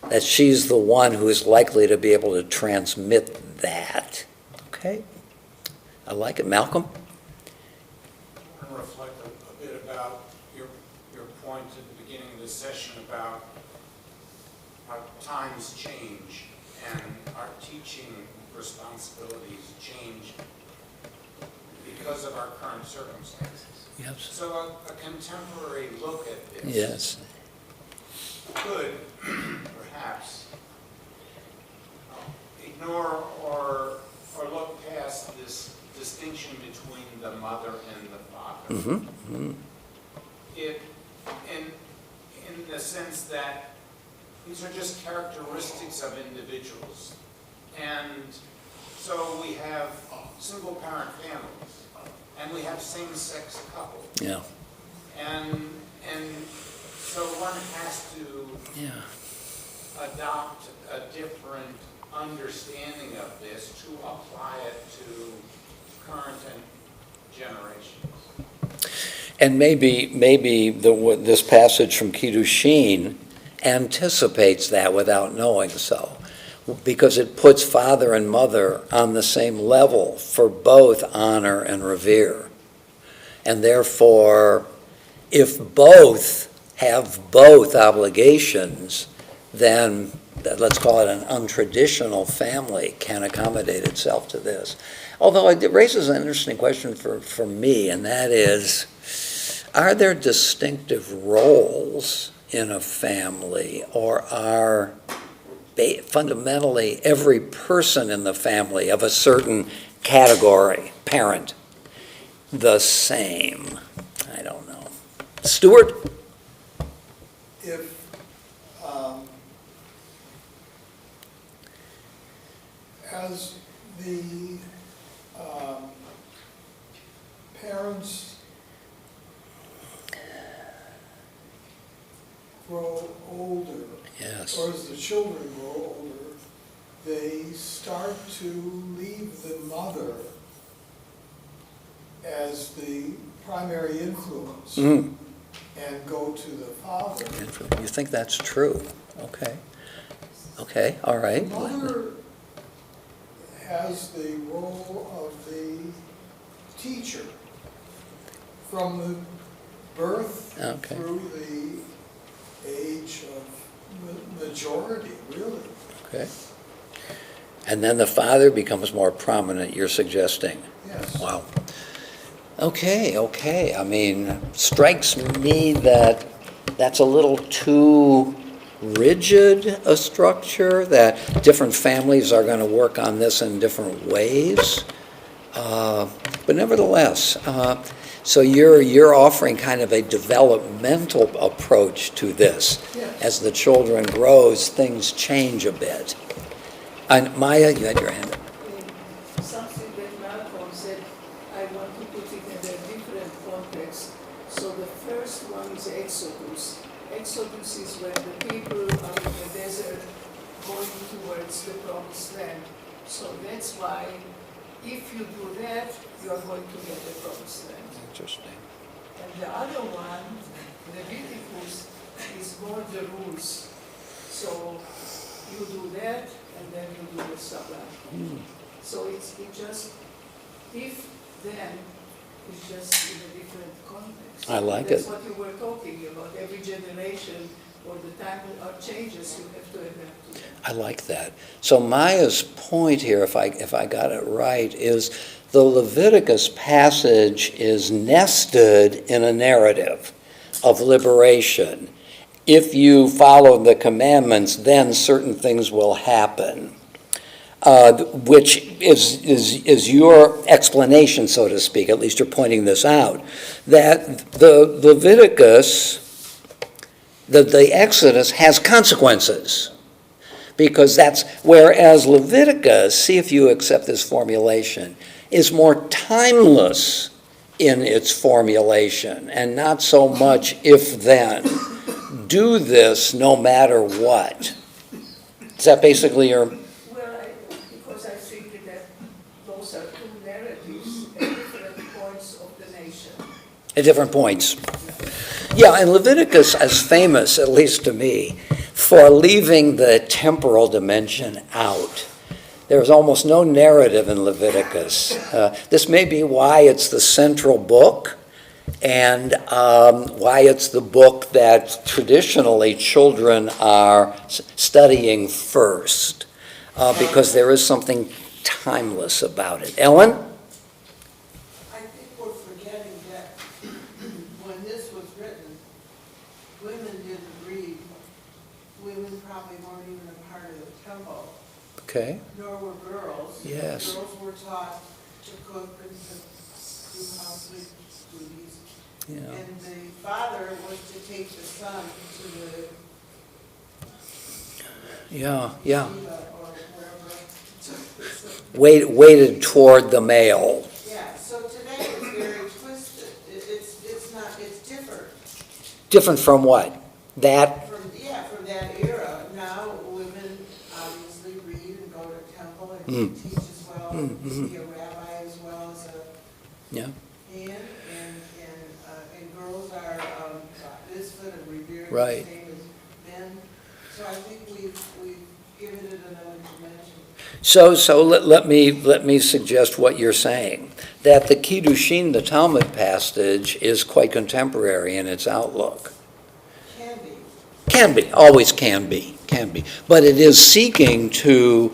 That she's the one who is likely to be able to transmit that. Okay? I like it. Malcolm? I want to reflect a bit about your point at the beginning of this session about how times change and our teaching responsibilities change because of our current circumstances. Yes. So a contemporary look at this Yes. could perhaps ignore or look past this distinction between the mother and the father. Mm-hmm. In the sense that these are just characteristics of individuals. And so we have single parent families, and we have same-sex couples. Yeah. And so one has to adopt a different understanding of this to apply it to current generations. And maybe this passage from Kiddushin anticipates that without knowing so, because it puts father and mother on the same level for both honor and revere. And therefore, if both have both obligations, then let's call it an untraditional family can accommodate itself to this. Although it raises an interesting question for me, and that is, are there distinctive roles in a family, or are fundamentally every person in the family of a certain category, parent, the same? I don't know. Stuart? If, as the parents grow older, Yes. or as the children grow older, they start to leave the mother as the primary influence Mm. and go to the father. You think that's true? Okay. Okay, all right. The mother has the role of the teacher from the birth Okay. through the age of majority, really. Okay. And then the father becomes more prominent, you're suggesting? Yes. Wow. Okay. I mean, strikes me that that's a little too rigid a structure, that different families are going to work on this in different ways. But nevertheless, so you're offering kind of a developmental approach to this. Yes. As the children grows, things change a bit. And Maya, you had your hand up. Something that Malcolm said, I want to put it in a different context. So the first one is Exodus. Exodus is when the people are in the desert going towards the promised land. So that's why if you do that, you are going to get the promised land. Interesting. And the other one, Leviticus, is more the rules. So you do that, and then you do the Sabbath. So it's just, if then, it's just in a different context. I like That's it. what you were talking about, every generation, or the time of changes, you have to adapt to them. I like that. So Maya's point here, if I got it right, is the Leviticus passage is nested in a narrative of liberation. If you follow the commandments, then certain things will happen, which is your explanation, so to speak. At least you're pointing this out, that the Leviticus, the Exodus has consequences, because that's, whereas Leviticus, see if you accept this formulation, is more timeless in its formulation, and not so much if then. Do this no matter what. Is that basically your... Well, because I think that those are two narratives at different points of the nation. At different points. Yeah, and Leviticus is famous, at least to me, for leaving the temporal dimension out. There's almost no narrative in Leviticus. This may be why it's the central book, and why it's the book that traditionally children are studying first, because there is something timeless about it. Ellen? I think we're forgetting that when this was written, women didn't read. Women probably weren't even a part of the temple, Okay. nor were girls. Yes. Girls were taught to cook and to do household duties. Yeah. And the father was to take the son to the Yeah. Shiva or wherever. Weighted toward the male. Yeah, so today it's very twisted. It's not, it's different Different from what? That? from that era. Now women obviously read and go to temple and teach as well, be a rabbi as well as a Yeah. man, and girls are disciplined and revered Right. the same as men. So I think we've given it another dimension. So let me suggest what you're saying, that the Kiddushin, the Talmud passage, is quite contemporary in its outlook. Can be, always can be. But it is seeking to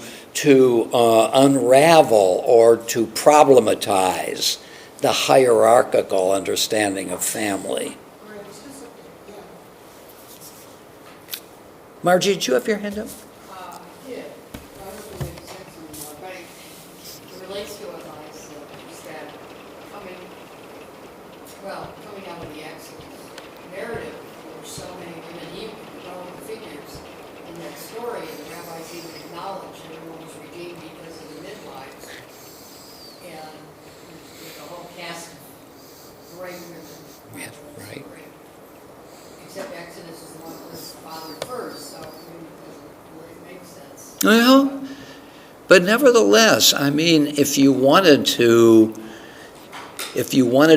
unravel or to problematize the hierarchical understanding of family. Or anticipate, yeah. Margie, did you have your hand up? Yeah, I don't know what sense anymore, but it relates to what I said, is that coming out of the Exodus narrative, there were so many women, even growing figures in that story, and the rabbis even acknowledged everyone was redeemed because of the midwives. And there's a whole cast of great women. Yeah, right. Except Exodus is the one that lists the father first, so it doesn't really make sense. Well, but nevertheless, I mean, if you wanted to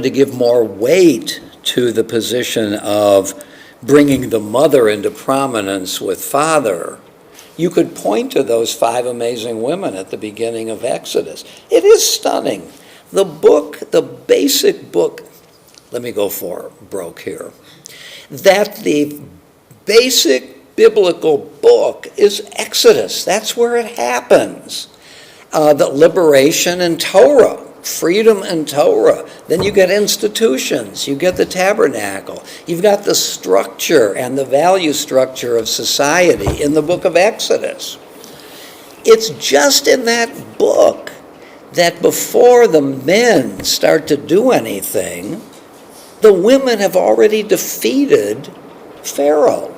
give more weight to the position of bringing the mother into prominence with father, you could point to those 5 amazing women at the beginning of Exodus. It is stunning. The book, the basic book, let me go for broke here, that the basic biblical book is Exodus. That's where it happens. The liberation in Torah, freedom in Torah. Then you get institutions. You get the tabernacle. You've got the structure and the value structure of society in the book of Exodus. It's just in that book that before the men start to do anything, the women have already defeated Pharaoh,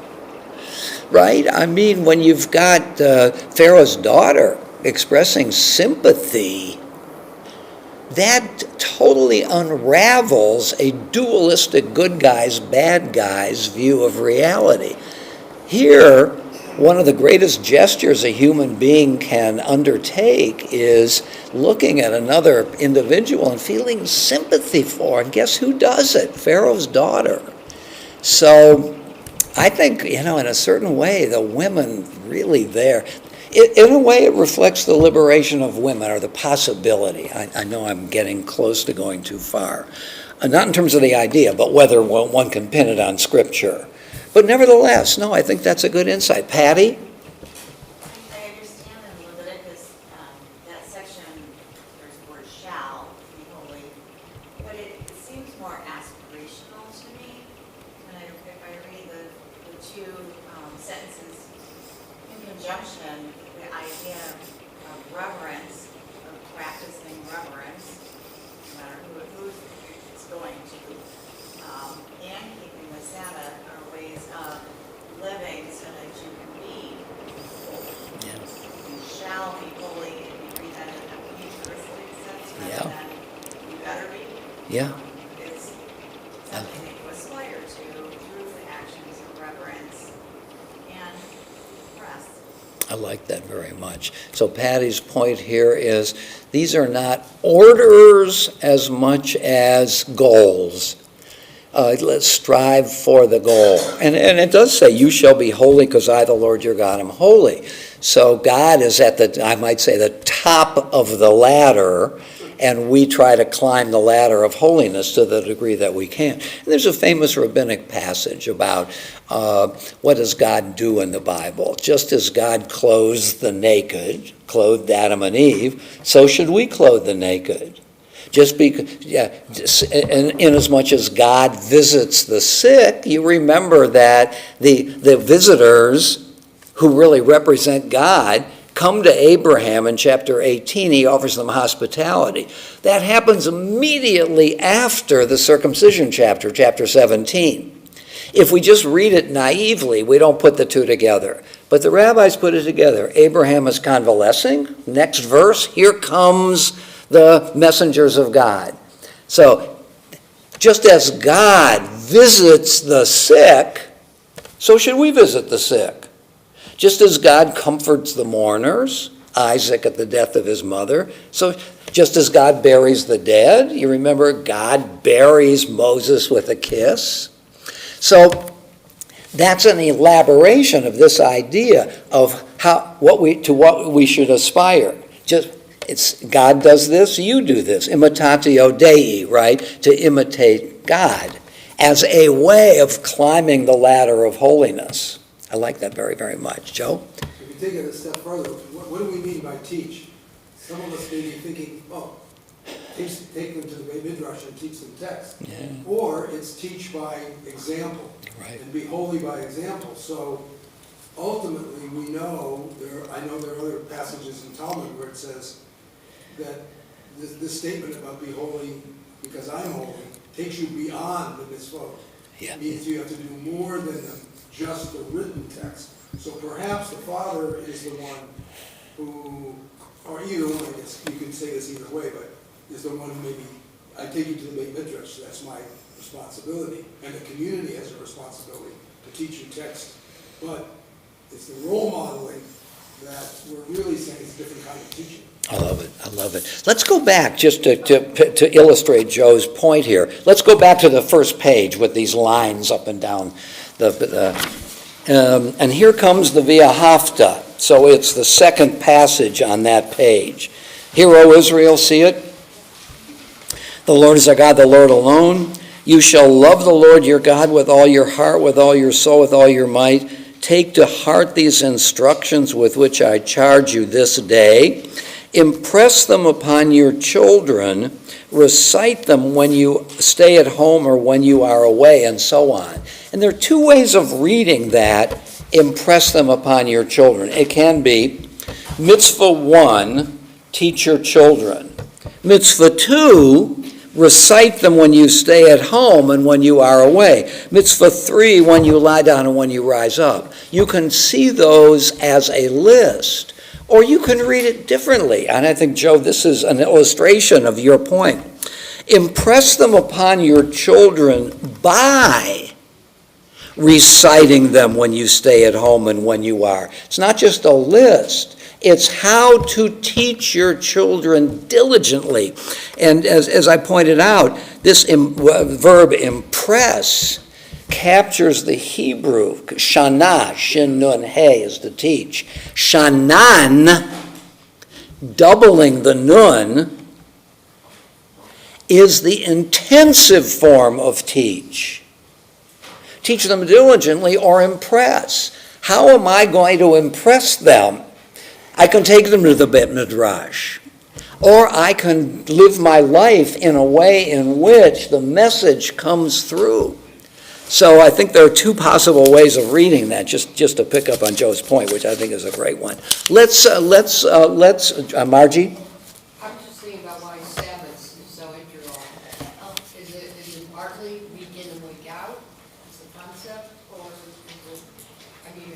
right? I mean, when you've got Pharaoh's daughter expressing sympathy, that totally unravels a dualistic good guys, bad guys view of reality. Here, one of the greatest gestures a human being can undertake is looking at another individual and feeling sympathy for. And guess who does it? Pharaoh's daughter. So I think, in a certain way, the women really there. In a way, it reflects the liberation of women, or the possibility. I know I'm getting close to going too far. Not in terms of the idea, but whether one can pin it on Scripture. But nevertheless, no, I think that's a good insight. Patty? I understand in Leviticus, that section, there's the word shall be holy, but it seems more aspirational to me when if I read the two sentences in conjunction, the idea of reverence, of practicing reverence, no matter who it's going to, and keeping the Sabbath are ways of living so that you can be holy. You shall be holy if you read that in a futuristic sense rather than you better be. Yeah. It's something that you aspire to through the actions of reverence and rest. I like that very much. So Patty's point here is these are not orders as much as goals. Let's strive for the goal. And it does say, you shall be holy because I, the Lord your God, am holy. So God is at the, I might say, the top of the ladder, and we try to climb the ladder of holiness to the degree that we can. And there's a famous rabbinic passage about what does God do in the Bible. Just as God clothes the naked, clothed Adam and Eve, so should we clothe the naked. Just because, in as much as God visits the sick, you remember that the visitors who really represent God come to Abraham in chapter 18. He offers them hospitality. That happens immediately after the circumcision chapter, chapter 17. If we just read it naively, we don't put the two together. But the rabbis put it together. Abraham is convalescing. Next verse, here comes the messengers of God. So, just as God visits the sick, so should we visit the sick. Just as God comforts the mourners, Isaac at the death of his mother, so just as God buries the dead, you remember God buries Moses with a kiss. So that's an elaboration of this idea of what we should aspire. It's God does this, you do this. Imitatio Dei, right? To imitate God as a way of climbing the ladder of holiness. I like that very, very much. Joe? If you take it a step further, what do we mean by teach? Some of us may be thinking, take them to the Beit Midrash and teach them text. Yeah. Or it's teach by example. Right. And be holy by example. So ultimately, we know, I know there are other passages in Talmud where it says that this statement about be holy because I'm holy takes you beyond the mitzvot. Yeah. It means you have to do more than just the written text. So perhaps the father is the one who, or either one, I guess you can say this either way, but is the one who maybe, I take you to the Beit Midrash, that's my responsibility, and the community has a responsibility to teach you text. But it's the role modeling that we're really saying is a different kind of teaching. I love it. I love it. Let's go back just to illustrate Joe's point here. Let's go back to the first page with these lines up and down. And here comes the Via Hafta. So it's the second passage on that page. Hear, O Israel, see it? The Lord is our God, the Lord alone. You shall love the Lord your God with all your heart, with all your soul, with all your might. Take to heart these instructions with which I charge you this day. Impress them upon your children. Recite them when you stay at home or when you are away, and so on. And there are two ways of reading that, impress them upon your children. It can be, mitzvah 1, teach your children. Mitzvah 2, recite them when you stay at home and when you are away. Mitzvah 3, when you lie down and when you rise up. You can see those as a list, or you can read it differently. And I think, Joe, this is an illustration of your point. Impress them upon your children by reciting them when you stay at home and when you are. It's not just a list. It's how to teach your children diligently. And as I pointed out, this verb impress captures the Hebrew. Shana, shin nun he is to teach. Shanan, doubling the nun, is the intensive form of teach. Teach them diligently or impress. How am I going to impress them? I can take them to the Beit Midrash, or I can live my life in a way in which the message comes through. So I think there are two possible ways of reading that, just to pick up on Joe's point, which I think is a great one. Let's Margie? I'm just thinking about why Sabbaths is so integral. Is it partly week in and week out, is the concept, or is it,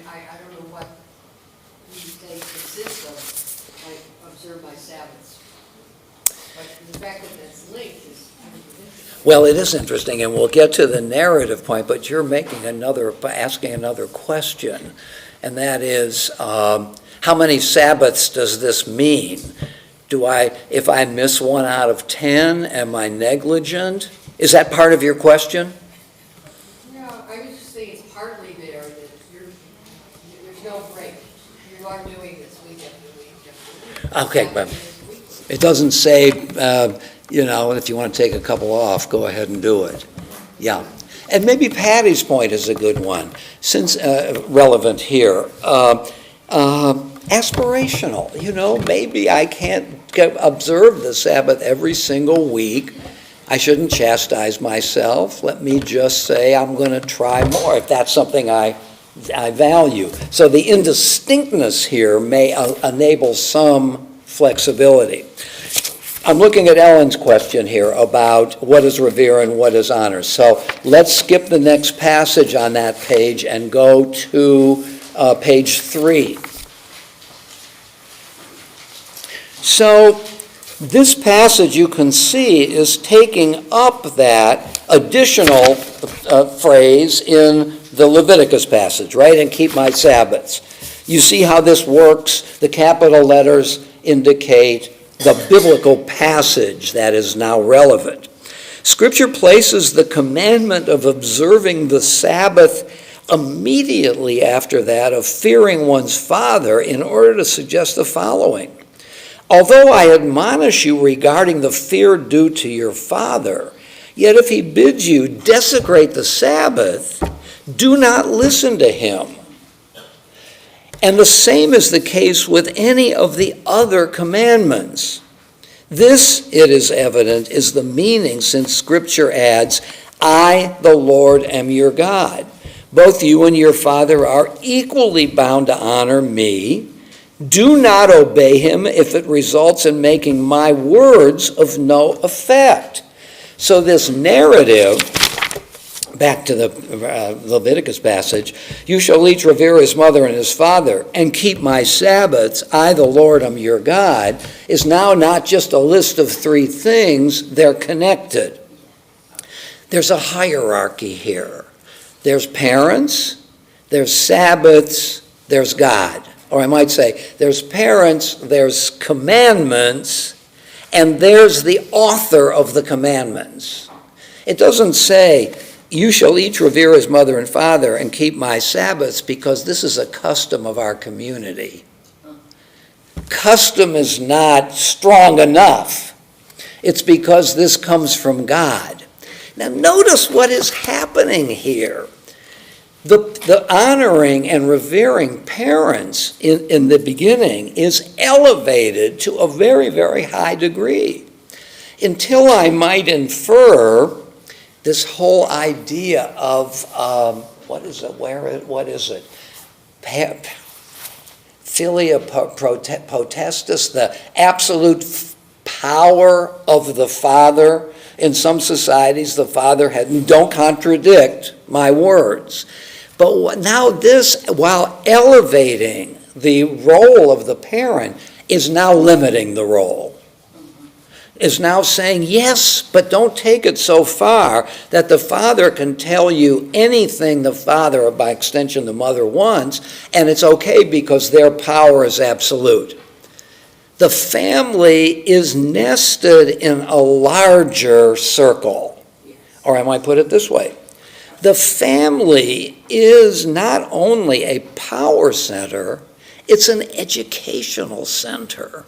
I don't know what these days consist of, like observe my Sabbaths. But the fact that that's linked is interesting. Well, it is interesting, and we'll get to the narrative point, but you're asking another question, and that is, how how many Sabbaths does this mean? If I miss 1 out of 10, am I negligent? Is that part of your question? No, I was just saying it's partly there that there's no break. You are doing this week after week after week. Okay, but it doesn't say, if you want to take a couple off, go ahead and do it. Yeah. And maybe Patty's point is a good one, since relevant here. Aspirational, maybe I can't observe the Sabbath every single week. I shouldn't chastise myself. Let me just say I'm going to try more if that's something I value. So the indistinctness here may enable some flexibility. I'm looking at Ellen's question here about what is revere and what is honor. So let's skip the next passage on that page and go to page 3. So this passage, you can see, is taking up that additional phrase in the Leviticus passage, right? And keep my Sabbaths. You see how this works? The capital letters indicate the biblical passage that is now relevant. Scripture places the commandment of observing the Sabbath immediately after that of fearing one's father in order to suggest the following. Although I admonish you regarding the fear due to your father, yet if he bids you desecrate the Sabbath, do not listen to him. And the same is the case with any of the other commandments. This, it is evident, is the meaning, since Scripture adds, I, the Lord, am your God. Both you and your father are equally bound to honor me. Do not obey him if it results in making my words of no effect. So this narrative, back to the Leviticus passage, you shall each revere his mother and his father and keep my Sabbaths, I the Lord am your God, is now not just a list of 3 things, they're connected. There's a hierarchy here. There's parents, there's Sabbaths, there's God. Or I might say, there's parents, there's commandments, and there's the author of the commandments. It doesn't say, you shall each revere his mother and father and keep my Sabbaths, because this is a custom of our community. Custom is not strong enough. It's because this comes from God. Now notice what is happening here. The honoring and revering parents in the beginning is elevated to a very, very high degree, until I might infer this whole idea of, what is it? Philia potestas, the absolute power of the Father. In some societies, the Father don't contradict my words. But now this, while elevating the role of the parent, is now limiting the role. Is now saying, yes, but don't take it so far that the father can tell you anything the father, or by extension the mother, wants, and it's okay because their power is absolute. The family is nested in a larger circle. Or I might put it this way. The family is not only a power center, it's an educational center.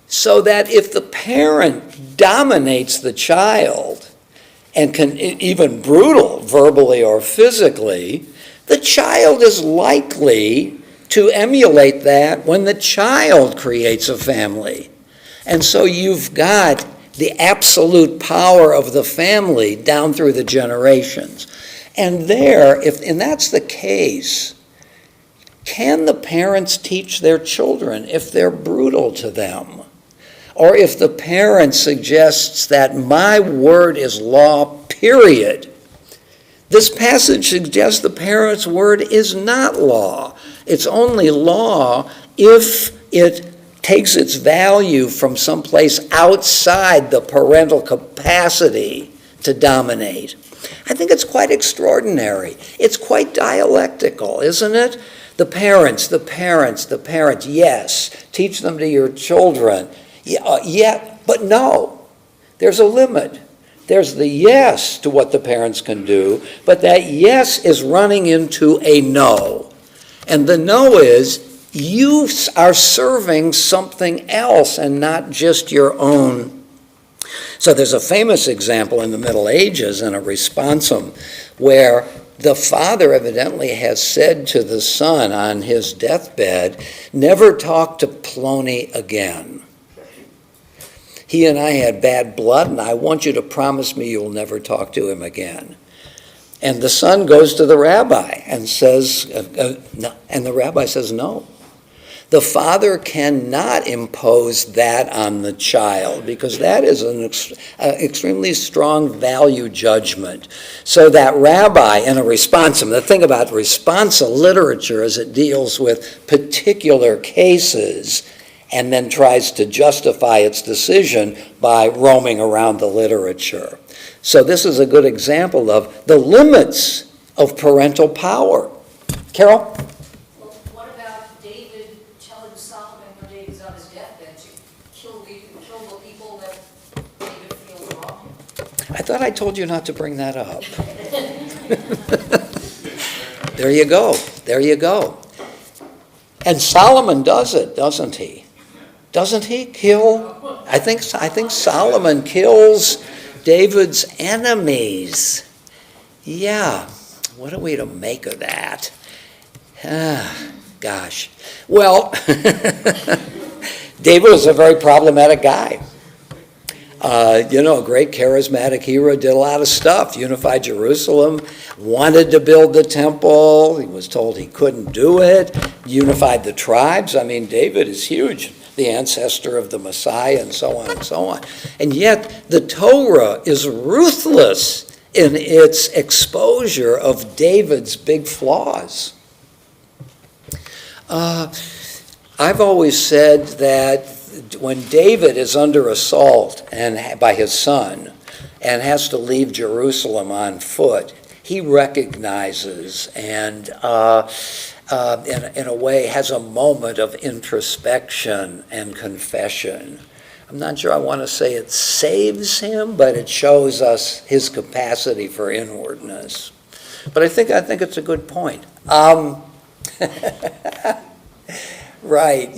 So that if the parent dominates the child, and can even brutal, verbally or physically, the child is likely to emulate that when the child creates a family. And so you've got the absolute power of the family down through the generations. And that's the case, can the parents teach their children if they're brutal to them? Or if the parent suggests that my word is law, period. This passage suggests the parent's word is not law. It's only law if it takes its value from someplace outside the parental capacity to dominate. I think it's quite extraordinary. It's quite dialectical, isn't it? The parents, yes. Teach them to your children. Yeah, but no. There's a limit. There's the yes to what the parents can do, but that yes is running into a no. And the no is, you are serving something else and not just your own. So there's a famous example in the Middle Ages in a responsum where the father evidently has said to the son on his deathbed, never talk to Plony again. He and I had bad blood, and I want you to promise me you'll never talk to him again. And the son goes to the rabbi and says, no, and the rabbi says no. The father cannot impose that on the child because that is an extremely strong value judgment. So that rabbi in a responsum, the thing about responsa literature is it deals with particular cases and then tries to justify its decision by roaming around the literature. So this is a good example of the limits of parental power. Carol? Well, what about David telling Solomon when David's on his deathbed to kill the people that David feels wrong? I thought I told you not to bring that up. There you go. There you go. And Solomon does it, doesn't he? Doesn't he kill? I think Solomon kills David's enemies. Yeah. What are we to make of that? Gosh. Well, David was a very problematic guy. A great charismatic hero, did a lot of stuff, unified Jerusalem, wanted to build the temple. He was told he couldn't do it, unified the tribes. I mean, David is huge, the ancestor of the Messiah, and so on and so on. And yet, the Torah is ruthless in its exposure of David's big flaws. I've always said that when David is under assault and by his son and has to leave Jerusalem on foot, he recognizes and in a way has a moment of introspection and confession. I'm not sure I want to say it saves him, but it shows us his capacity for inwardness. But I think it's a good point. Right,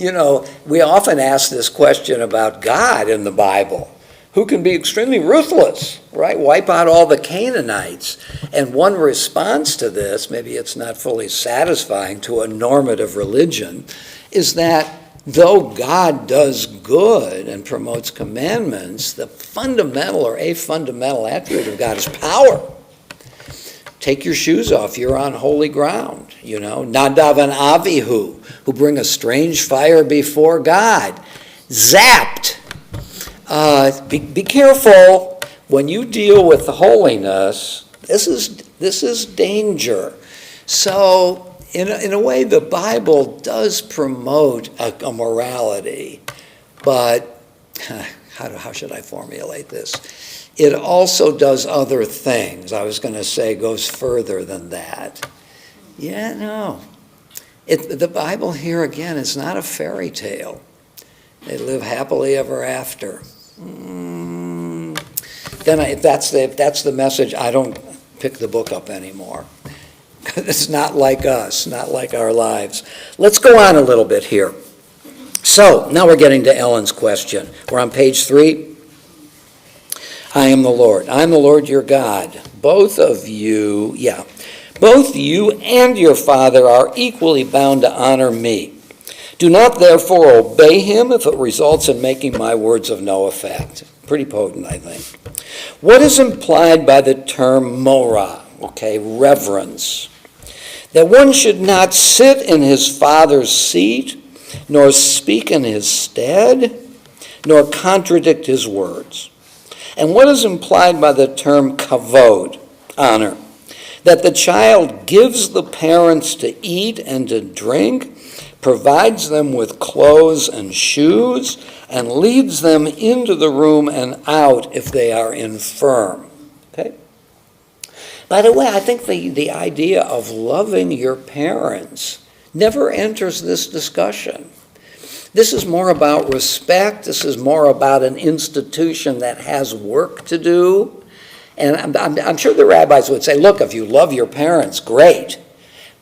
we often ask this question about God in the Bible, who can be extremely ruthless, right? Wipe out all the Canaanites. And one response to this, maybe it's not fully satisfying to a normative religion, is that though God does good and promotes commandments, the fundamental or a fundamental attribute of God is power. Take your shoes off, you're on holy ground. Nadav and Avihu, who bring a strange fire before God. Zapped. Be careful when you deal with holiness. This is danger. So in a way, the Bible does promote a morality, but how should I formulate this? It also does other things. I was going to say goes further than that. Yeah, no. The Bible here, again, is not a fairy tale. They live happily ever after. Then if that's the message, I don't pick the book up anymore. It's not like us, not like our lives. Let's go on a little bit here. So, now we're getting to Ellen's question. We're on page 3. I am the Lord. I am the Lord your God. Both you and your father are equally bound to honor me. Do not therefore obey him if it results in making my words of no effect. Pretty potent, I think. What is implied by the term mora? Reverence. That one should not sit in his father's seat, nor speak in his stead, nor contradict his words. And what is implied by the term kavod, honor? That the child gives the parents to eat and to drink, provides them with clothes and shoes, and leads them into the room and out if they are infirm. Okay? By the way, I think the idea of loving your parents never enters this discussion. This is more about respect. This is more about an institution that has work to do. And I'm sure the rabbis would say, look, if you love your parents, great.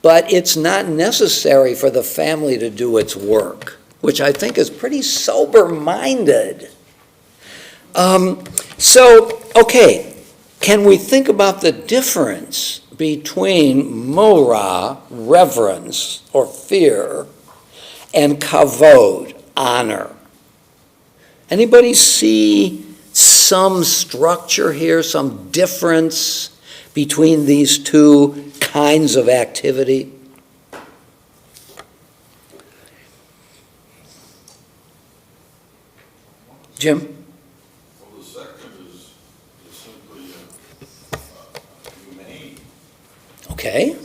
But it's not necessary for the family to do its work, which I think is pretty sober-minded. Okay, can we think about the difference between mora, reverence or fear, and kavod, honor? Anybody see some structure here, some difference between these two kinds of activity? Jim? Well, the second is simply humane. Okay.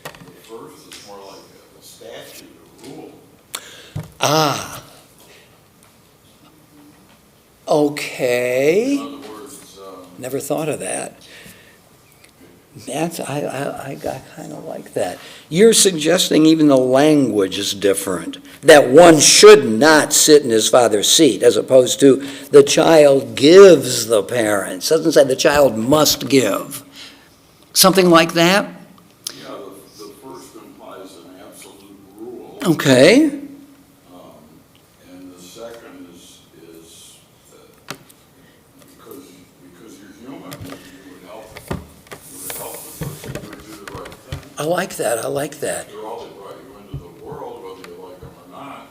The first is more like a statute, a rule. Ah. Okay. In other words, Never thought of that. I kind of like that. You're suggesting even the language is different, that one should not sit in his father's seat, as opposed to the child gives the parents. Doesn't say the child must give. Something like that? yeah, the first implies an absolute rule. Okay. And the second is because you're human, you would help the person to do the right thing. I like that. They're all that brought you into the world, whether you like them or not.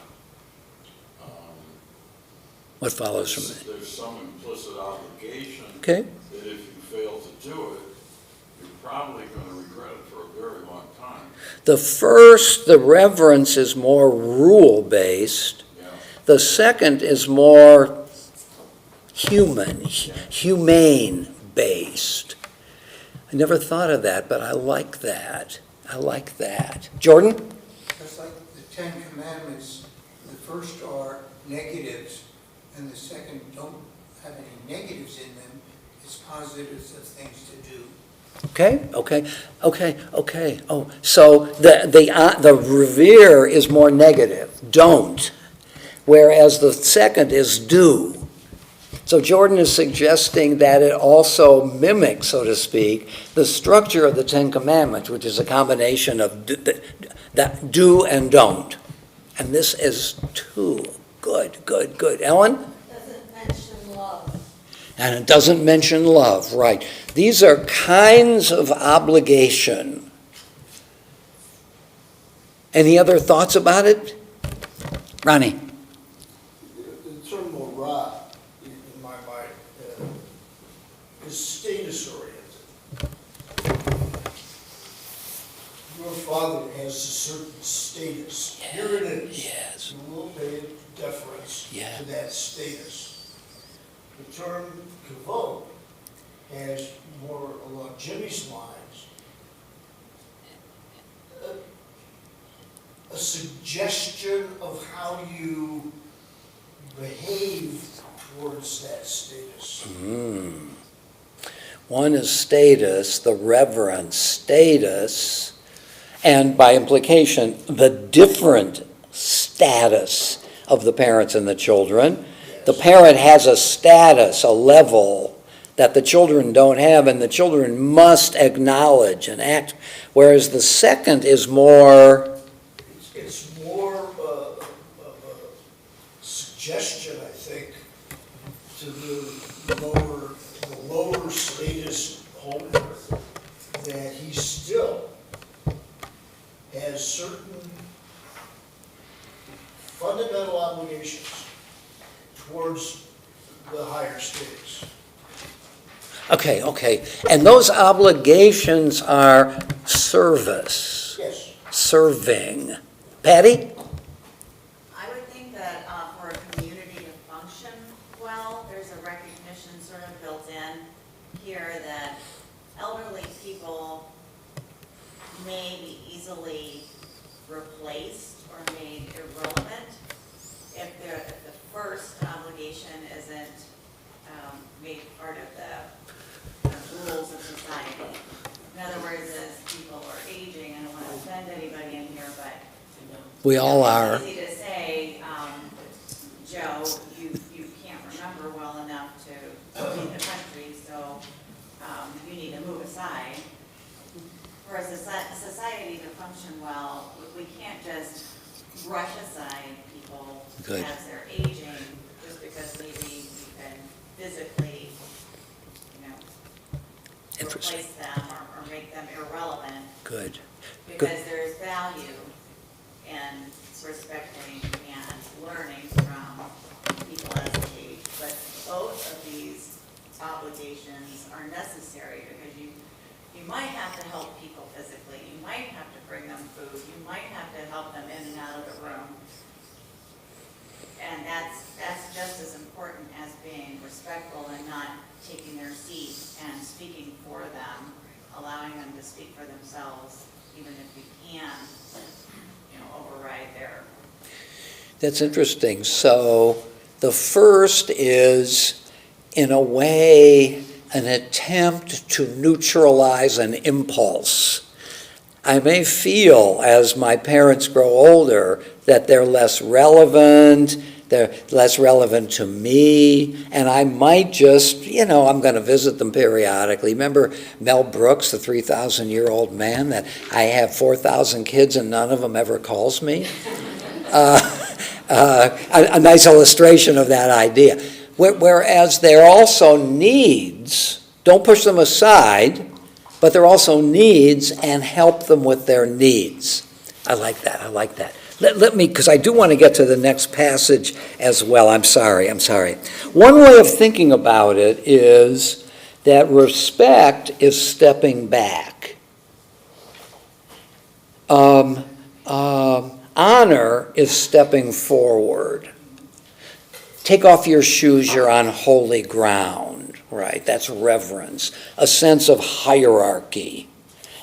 What follows from that? There's some implicit obligation Okay. that if you fail to do it, you're probably going to regret it for a very long time. The first, the reverence, is more rule-based. Yeah. The second is more humane-based. I never thought of that, but I like that. Jordan? Just like the Ten Commandments, the first are negatives, and the second don't have any negatives in them. It's positives of things to do. Okay. Oh, so the revere is more negative, don't, whereas the second is do. So Jordan is suggesting that it also mimics, so to speak, the structure of the Ten Commandments, which is a combination of do and don't. And this is two. Good. Ellen? Doesn't mention love. And it doesn't mention love, right. These are kinds of obligation. Any other thoughts about it? Ronnie? The term morah, in my mind, is status-oriented. Your father has a certain status. Here it is. Yes. You will pay deference Yeah. to that status. The term kavod has more along Jimmy's lines, a suggestion of how you behave towards that status. One is status, the reverence status, and by implication, the different status of the parents and the children. The parent has a status, a level that the children don't have, and the children must acknowledge and act, whereas the second is more, It's more of a suggestion, I think, to the lower status holder, that he still has certain fundamental obligations towards the higher status. okay, and those obligations are service, Yes. serving. Patty? I would think that for a community to function well, there's a recognition sort of built in here that elderly people may be easily replaced or made irrelevant if the first obligation isn't made part of the rules of society. In other words, as people are aging, I don't want to offend anybody in here, but. We all are. It's easy to say, Joe, you can't remember well enough to leave the country, so you need to move aside. For a society to function well, we can't just brush aside people Good. as they're aging, just because maybe we can physically, Interesting. replace them or make them irrelevant. Good. Because there's value in respecting and learning from people as they age. But both of these obligations are necessary because you might have to help people physically, you might have to bring them food, you might have to help them in and out of the room. And that's just as important as being respectful and not taking their seat and speaking for them, allowing them to speak for themselves, even if we can, override their. That's interesting. So the first is, in a way, an attempt to neutralize an impulse. I may feel, as my parents grow older, that they're less relevant to me, and I might just, I'm going to visit them periodically. Remember Mel Brooks, the 3,000-year-old man, that I have 4,000 kids and none of them ever calls me? A nice illustration of that idea. Whereas there are also needs, don't push them aside, but there are also needs, and help them with their needs. I like that. Let me, because I do want to get to the next passage as well. I'm sorry. One way of thinking about it is that respect is stepping back. Honor is stepping forward. Take off your shoes, you're on holy ground, right? That's reverence, a sense of hierarchy.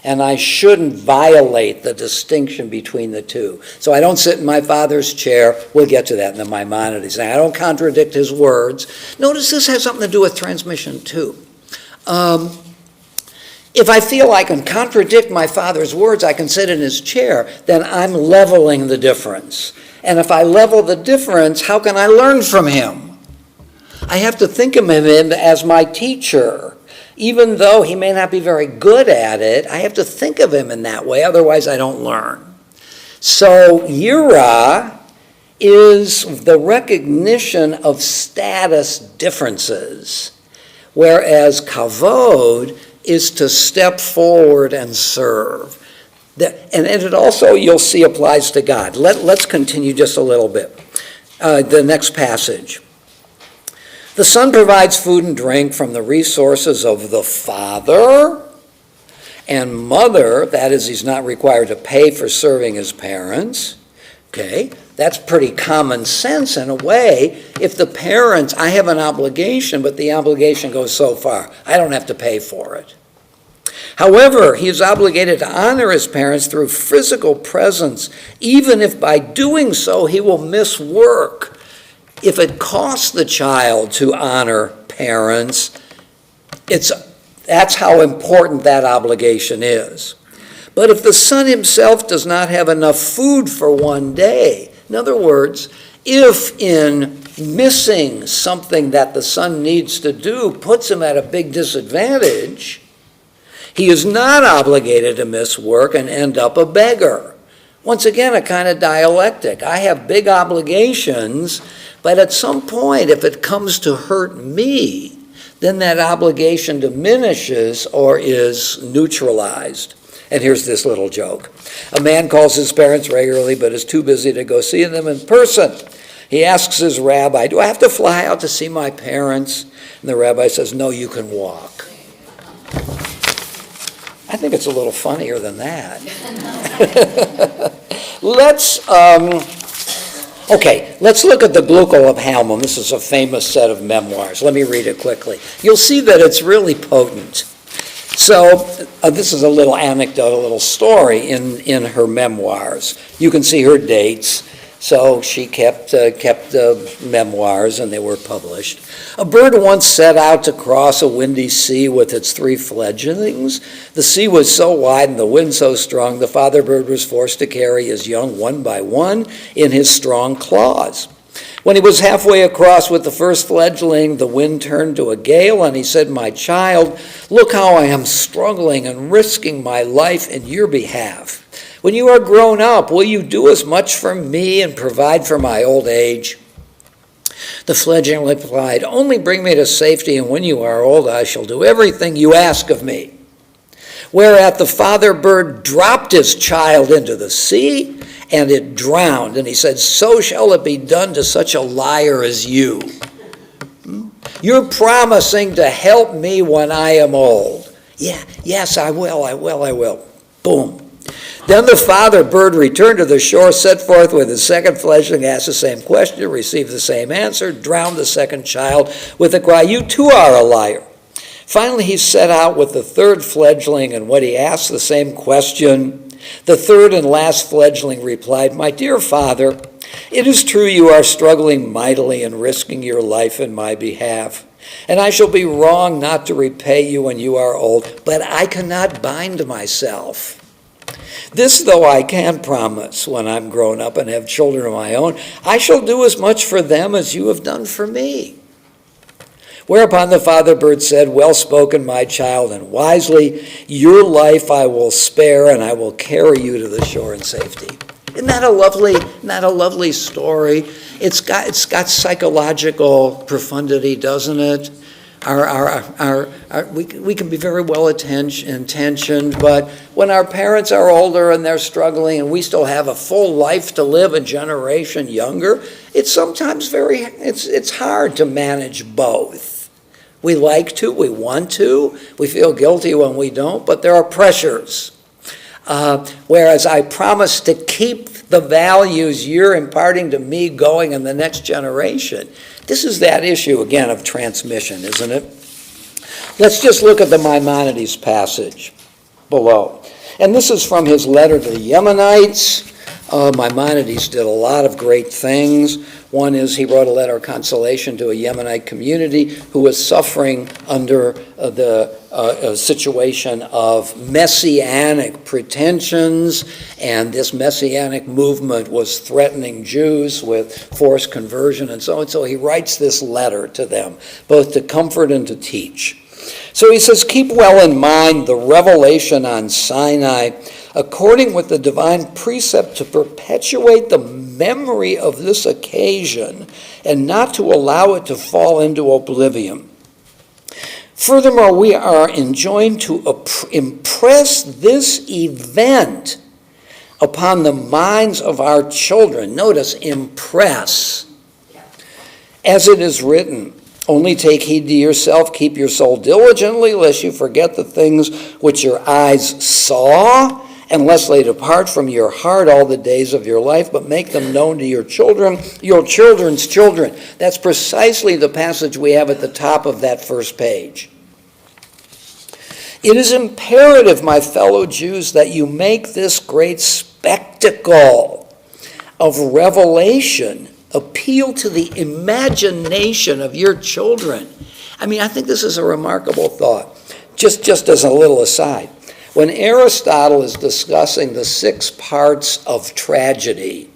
And I shouldn't violate the distinction between the two. So I don't sit in my Father's chair. We'll get to that in the Maimonides. I don't contradict his words. Notice this has something to do with transmission too. If I feel I can contradict my Father's words, I can sit in his chair, then I'm leveling the difference. And if I level the difference, how can I learn from him? I have to think of him as my teacher. Even though he may not be very good at it, I have to think of him in that way, otherwise I don't learn. So yira is the recognition of status differences, whereas kavod is to step forward and serve. And it also, you'll see, applies to God. Let's continue just a little bit. The next passage. The son provides food and drink from the resources of the father and mother. That is, he's not required to pay for serving his parents. Okay, that's pretty common sense in a way. If the parents, I have an obligation, but the obligation goes so far, I don't have to pay for it. However, he is obligated to honor his parents through physical presence, even if by doing so he will miss work. If it costs the child to honor parents, that's how important that obligation is. But if the son himself does not have enough food for one day, in other words, if in missing something that the son needs to do puts him at a big disadvantage, he is not obligated to miss work and end up a beggar. Once again, a kind of dialectic. I have big obligations, but at some point, if it comes to hurt me, then that obligation diminishes or is neutralized. And here's this little joke. A man calls his parents regularly, but is too busy to go see them in person. He asks his rabbi, do I have to fly out to see my parents? And the rabbi says, no, you can walk. I think it's a little funnier than that. Let's look at the Gluckel of Halmon. This is a famous set of memoirs. Let me read it quickly. You'll see that it's really potent. So this is a little anecdote, a little story in her memoirs. You can see her dates. So she kept memoirs, and they were published. A bird once set out to cross a windy sea with its 3 fledglings. The sea was so wide and the wind so strong, the father bird was forced to carry his young one by one in his strong claws. When he was halfway across with the first fledgling, the wind turned to a gale, and he said, "My child, look how I am struggling and risking my life in your behalf. When you are grown up, will you do as much for me and provide for my old age?" The fledgling replied, "Only bring me to safety, and when you are old, I shall do everything you ask of me." Whereat the father bird dropped his child into the sea, and it drowned. And he said, "So shall it be done to such a liar as you. You're promising to help me when I am old." Yes, I will. Boom. Then the father bird returned to the shore, set forth with his second fledgling, asked the same question, received the same answer, drowned the second child with a cry, "You too are a liar." Finally, he set out with the third fledgling, and when he asked the same question, the third and last fledgling replied, "My dear father, it is true you are struggling mightily and risking your life in my behalf, and I shall be wrong not to repay you when you are old, but I cannot bind myself. This, though I can promise, when I'm grown up and have children of my own, I shall do as much for them as you have done for me." Whereupon the father bird said, "Well spoken, my child, and wisely. Your life I will spare, and I will carry you to the shore in safety." Isn't that a lovely story? It's got psychological profundity, doesn't it? We can be very well intentioned, but when our parents are older and they're struggling and we still have a full life to live, a generation younger, it's sometimes it's hard to manage both. We like to, we want to, we feel guilty when we don't, but there are pressures. Whereas I promise to keep the values you're imparting to me going in the next generation. This is that issue, again, of transmission, isn't it? Let's just look at the Maimonides passage below. And this is from his letter to the Yemenites. Maimonides did a lot of great things. One is he wrote a letter of consolation to a Yemenite community who was suffering under the situation of messianic pretensions, and this messianic movement was threatening Jews with forced conversion and so on. So he writes this letter to them, both to comfort and to teach. So he says, "Keep well in mind the revelation on Sinai, according with the divine precept, to perpetuate the memory of this occasion and not to allow it to fall into oblivion. Furthermore, we are enjoined to impress this event upon the minds of our children." Notice, impress. "As it is written, only take heed to yourself, keep your soul diligently, lest you forget the things which your eyes saw, and lest they depart from your heart all the days of your life, but make them known to your children, your children's children." That's precisely the passage we have at the top of that first page. "It is imperative, my fellow Jews, that you make this great spectacle of revelation appeal to the imagination of your children." I mean, I think this is a remarkable thought. Just as a little aside, when Aristotle is discussing the 6 parts of tragedy,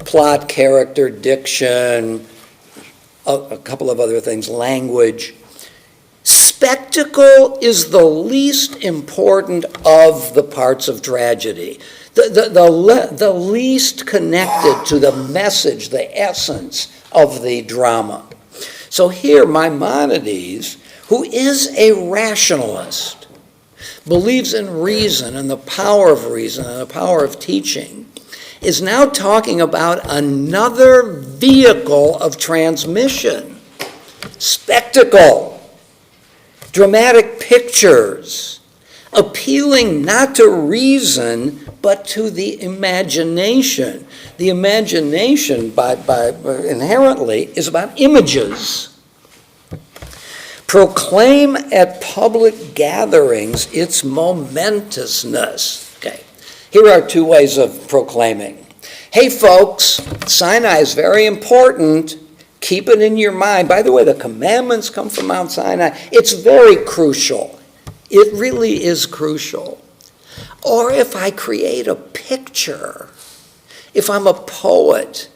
plot, character, diction, a couple of other things, language, spectacle is the least important of the parts of tragedy. The least connected to the message, the essence of the drama. So here Maimonides, who is a rationalist, believes in reason and the power of reason and the power of teaching, is now talking about another vehicle of transmission. Spectacle, dramatic pictures, appealing not to reason, but to the imagination. The imagination, by inherently, is about images. Proclaim at public gatherings its momentousness. Okay, here are 2 ways of proclaiming. Hey folks, Sinai is very important. Keep it in your mind. By the way, the commandments come from Mount Sinai. It's very crucial. It really is crucial. Or if I create a picture, if I'm a poet,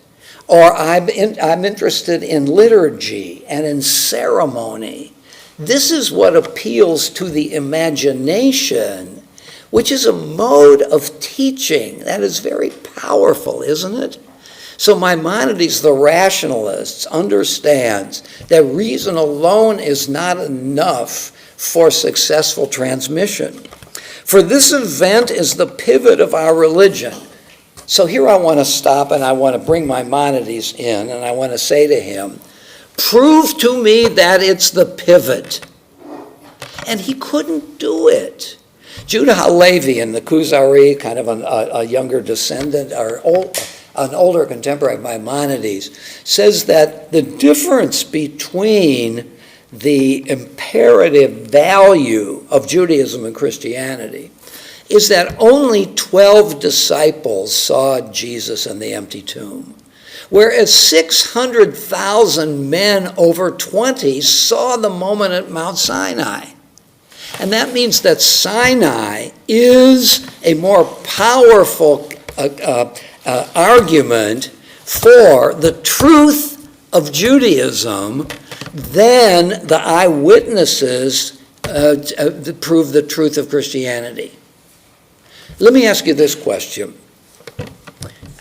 or I'm interested in liturgy and in ceremony, this is what appeals to the imagination, which is a mode of teaching that is very powerful, isn't it? So Maimonides, the rationalist, understands that reason alone is not enough for successful transmission. For this event is the pivot of our religion. So here I want to stop and I want to bring Maimonides in and I want to say to him, prove to me that it's the pivot. And he couldn't do it. Judah Halevi in the Kuzari, kind of a younger descendant, or an older contemporary of Maimonides, says that the difference between the imperative value of Judaism and Christianity is that only 12 disciples saw Jesus in the empty tomb, whereas 600,000 men over 20 saw the moment at Mount Sinai. And that means that Sinai is a more powerful argument for the truth of Judaism than the eyewitnesses that prove the truth of Christianity. Let me ask you this question,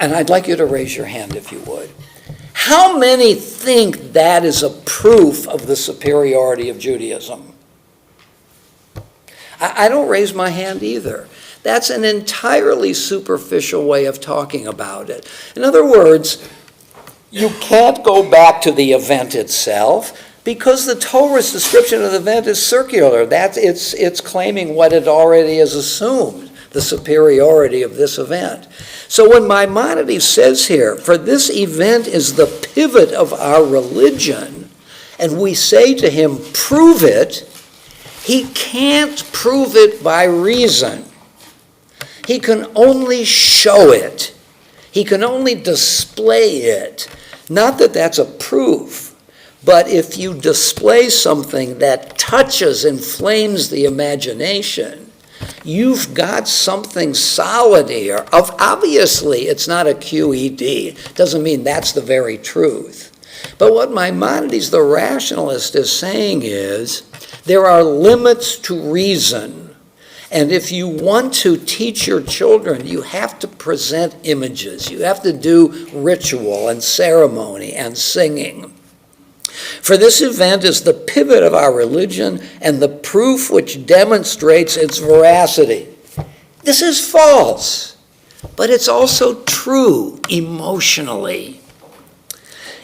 and I'd like you to raise your hand if you would. How many think that is a proof of the superiority of Judaism? I don't raise my hand either. That's an entirely superficial way of talking about it. In other words, you can't go back to the event itself because the Torah's description of the event is circular. It's claiming what it already has assumed, the superiority of this event. So when Maimonides says here, for this event is the pivot of our religion, and we say to him, prove it, he can't prove it by reason. He can only show it. He can only display it. Not that that's a proof, but if you display something that touches, inflames the imagination, you've got something solid here. Obviously, it's not a QED. Doesn't mean that's the very truth. But what Maimonides, the rationalist, is saying is there are limits to reason. And if you want to teach your children, you have to present images. You have to do ritual and ceremony and singing. For this event is the pivot of our religion and the proof which demonstrates its veracity. This is false, but it's also true emotionally.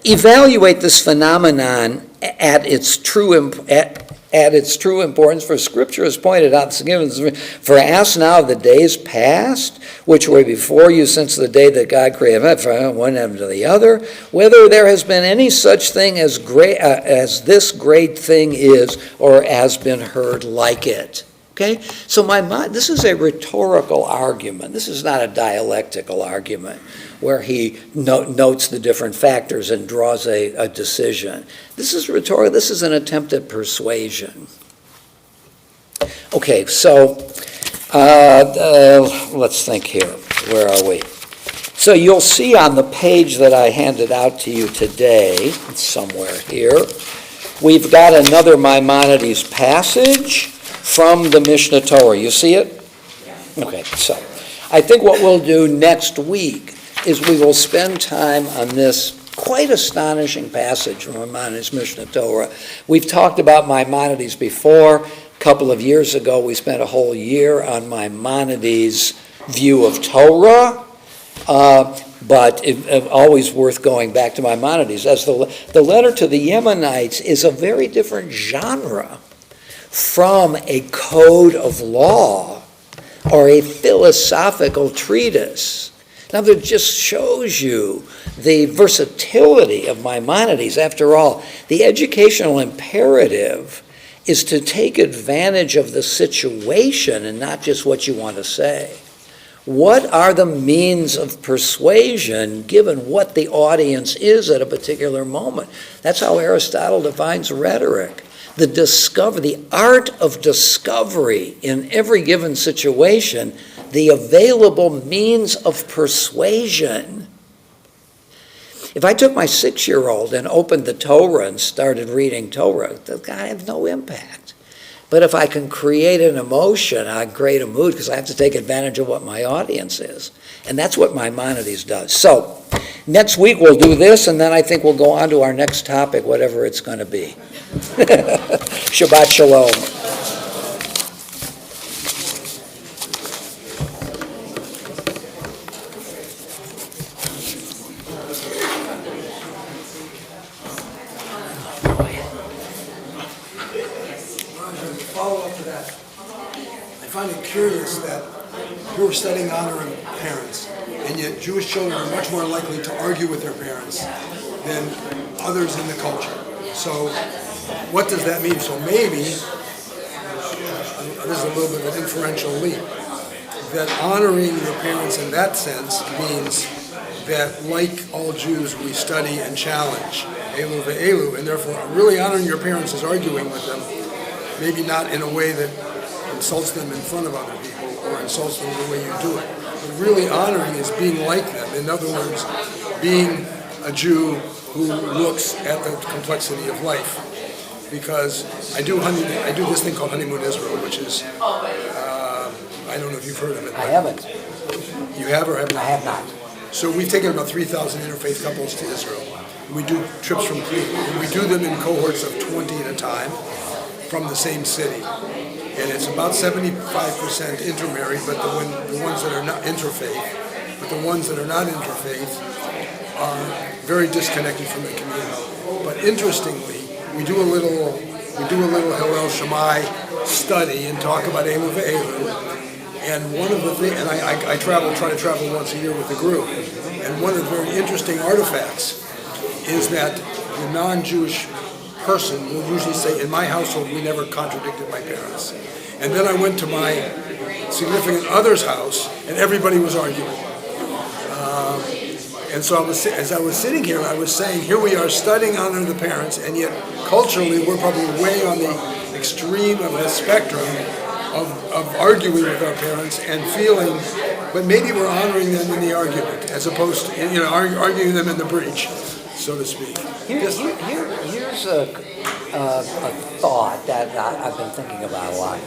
Evaluate this phenomenon at its true importance, for Scripture has pointed out, for ask now of the days past, which were before you since the day that God created from one end to the other, whether there has been any such thing as this great thing is, or has been heard like it. Okay? So this is a rhetorical argument. This is not a dialectical argument where he notes the different factors and draws a decision. This is rhetorical. This is an attempt at persuasion. Okay, so let's think here. Where are we? So you'll see on the page that I handed out to you today, it's somewhere here, we've got another Maimonides passage from the Mishnah Torah. You see it? Okay, so I think what we'll do next week is we will spend time on this quite astonishing passage from Maimonides' Mishnah Torah. We've talked about Maimonides before. A couple of years ago, we spent a whole year on Maimonides' view of Torah, but always worth going back to Maimonides. As the letter to the Yemenites is a very different genre from a code of law or a philosophical treatise. Now, that just shows you the versatility of Maimonides. After all, the educational imperative is to take advantage of the situation and not just what you want to say. What are the means of persuasion given what the audience is at a particular moment? That's how Aristotle defines rhetoric. The art of discovery in every given situation, the available means of persuasion. If I took my 6-year-old and opened the Torah and started reading Torah, that guy have no impact. But if I can create an emotion, I create a mood because I have to take advantage of what my audience is. And that's what Maimonides does. So, next week we'll do this, and then I think we'll go on to our next topic, whatever it's going to be. Shabbat Shalom. Follow-up to that. I find it curious that you're studying honoring parents, and yet Jewish children are much more likely to argue with their parents than others in the culture. So what does that mean? So maybe, this is a little bit of an inferential leap, that honoring your parents in that sense means that, like all Jews, we study and challenge, Elu ve'elu, and therefore really honoring your parents is arguing with them, maybe not in a way that insults them in front of other people or insults them the way you do it. But really honoring is being like them. In other words, being a Jew who looks at the complexity of life. Because I do this thing called Honeymoon Israel, which is, I don't know if you've heard of it. I haven't. You have or haven't? I have not. So we've taken about 3,000 interfaith couples to Israel. We do trips from Cleveland. We do them in cohorts of 20 at a time from the same city. And it's about 75% intermarried, but the ones that are not interfaith, but the ones that are not interfaith are very disconnected from the community. But interestingly, we do a little Hillel Shammai study and talk about Elu ve'elu. And one of the things, and I try to travel once a year with the group, and one of the very interesting artifacts is that the non-Jewish person will usually say, in my household, we never contradicted my parents. And then I went to my significant other's house, and everybody was arguing. And so as I was sitting here, I was saying, here we are studying honor the parents, and yet culturally we're probably way on the extreme of the spectrum of arguing with our parents and feeling, but maybe we're honoring them in the argument, as opposed to arguing them in the breach, so to speak. Here's a thought that I've been thinking about a lot.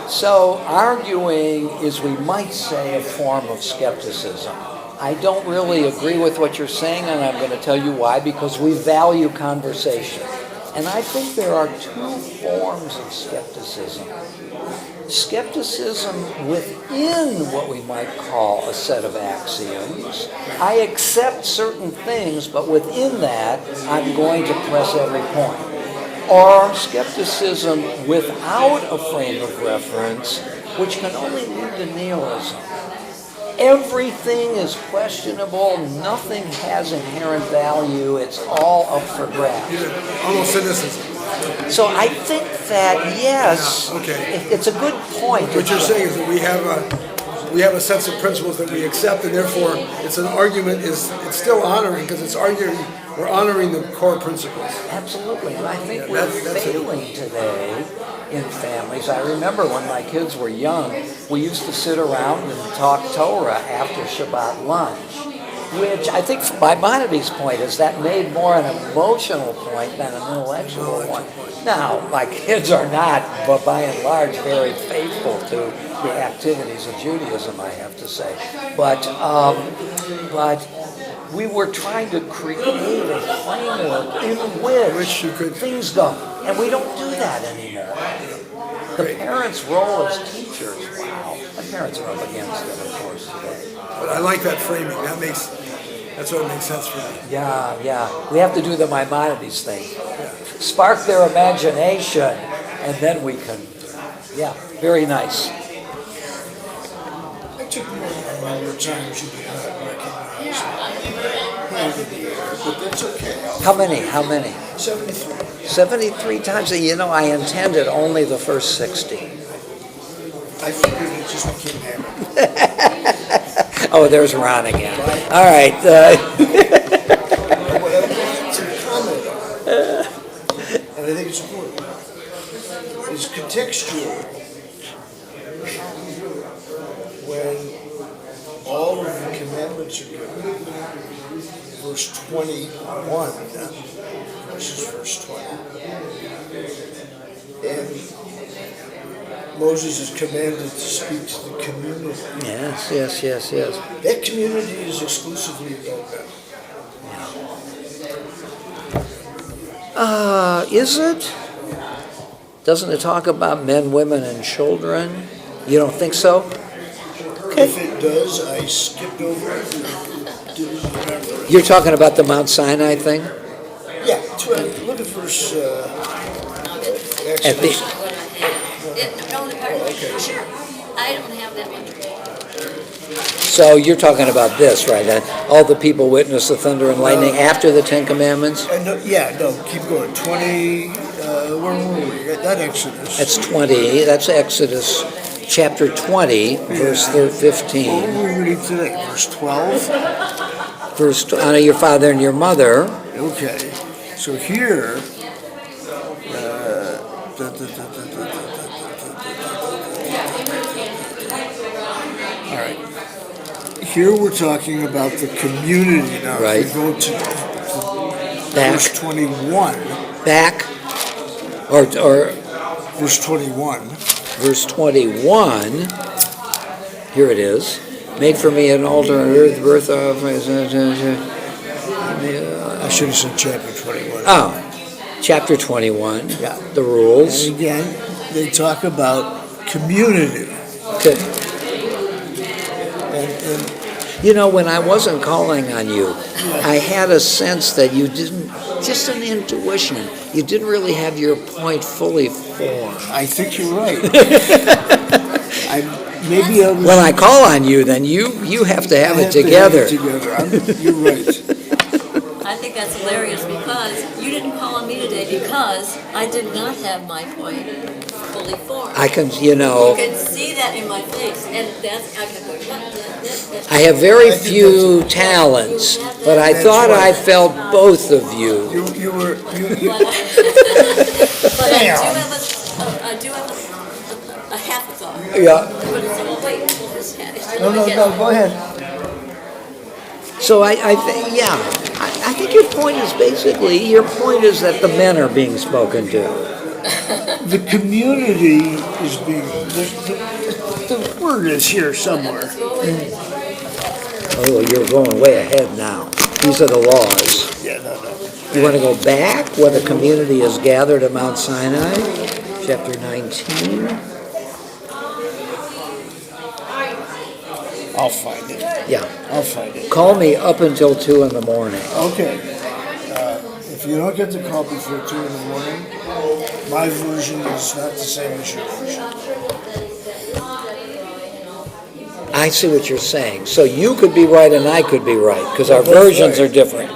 So arguing is, we might say, a form of skepticism. I don't really agree with what you're saying, and I'm going to tell you why, because we value conversation. And I think there are two forms of skepticism. Skepticism within what we might call a set of axioms. I accept certain things, but within that, I'm going to press every point. Or skepticism without a frame of reference, which can only lead to nihilism. Everything is questionable, nothing has inherent value, it's all up for grabs. Almost cynicism. So I think that, yes, it's a good point. What you're saying is that we have a sense of principles that we accept, and therefore it's an argument, it's still honoring, because it's arguing, we're honoring the core principles. Absolutely, and I think we're failing today in families. I remember when my kids were young, we used to sit around and talk Torah after Shabbat lunch, which I think, from Maimonides' point, is that made more an emotional point than an intellectual one. Now, my kids are not, but by and large, very faithful to the activities of Judaism, I have to say. But we were trying to create a framework in which things go. And we don't do that anymore. The parents' role as teachers, wow. My parents are up against it, of course, today. But I like that framing. That's what makes sense for me. Yeah. We have to do the Maimonides thing. Spark their imagination, and then we can, very nice. I took more than times you did not recognize over the years, but that's okay. How many? 73. 73 times. I intended only the first 60. I figured it just became habit. Oh, there's Ron again. All right. What I wanted to comment on, and I think it's important, is contextual. When all of the commandments are given, verse 21 versus verse 20. And Moses is commanded to speak to the community. Yes. That community is exclusively adult men. Is it? Doesn't it talk about men, women, and children? You don't think so? If it does, I skipped over it and didn't remember it. You're talking about the Mount Sinai thing? Yeah, look at verse, At the, Exodus. Sure, I don't have that one. so you're talking about this, right? All the people witnessed the thunder and lightning after the Ten Commandments? Keep going. 20, where were we? Not Exodus. That's 20. That's Exodus chapter 20, verse What 15. were we reading today? Verse 12? Honor your father and your mother. Okay. So here, all right. Here we're talking about the community now. Right. If we go to Back. verse 21. Back, or Verse 21. verse 21, here it is. Made for me an altar on earth, birth of... I should have said chapter 21. Oh, chapter 21, Yeah. the rules. And again, they talk about community. Okay. And You know, when I wasn't calling on you, I had a sense that you didn't, just an intuition, you didn't really have your point fully formed. I think you're right. Maybe I was... When I call on you, then you have to have I it have to together. have it together. You're right. I think that's hilarious because you didn't call on me today because I did not have my point fully formed. I can, You can see that in my face, and that's, I can go, I have very few talents, but I thought I felt both of you. You were... But I do have a half a thought. Yeah. But it's, oh, wait, just No, go ahead. So I think your point is that the men are being spoken to. The community is being... The word is here somewhere. Oh, you're going way ahead now. These are the laws. Yeah, no. You want to go back where the community is gathered at Mount Sinai, chapter 19? I'll find it. Yeah. I'll find it. Call me up until 2 in the morning. Okay. If you don't get the call before 2 in the morning, my version is not the same as your version. I see what you're saying. So you could be right and I could be right, because our versions are different.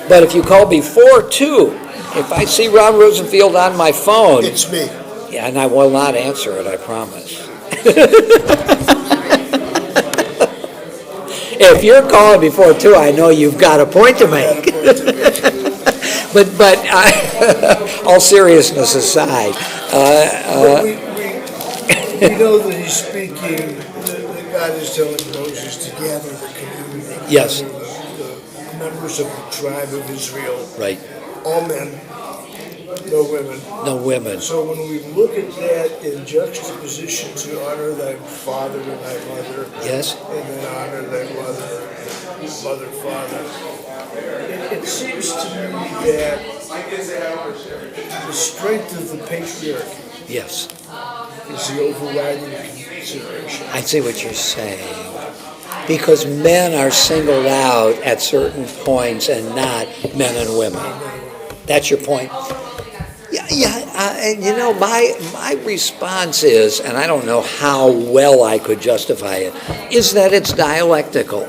But if you call before 2, if I see Ron Rosenfield on my phone... It's me. Yeah, and I will not answer it, I promise. If you're calling before 2, I know you've got a point to make. But all seriousness aside, We know that he's speaking, that God is telling Moses to gather the community. Yes. The members of the tribe of Israel. Right. All men, no women. No women. So when we look at that in juxtaposition to honor thy father and thy mother. Yes. And then honor thy mother, father. It seems to me that the strength of the patriarchy Yes. is the overriding consideration. I see what you're saying. Because men are singled out at certain points and not men and women. That's your point? And my response is, and I don't know how well I could justify it, is that it's dialectical.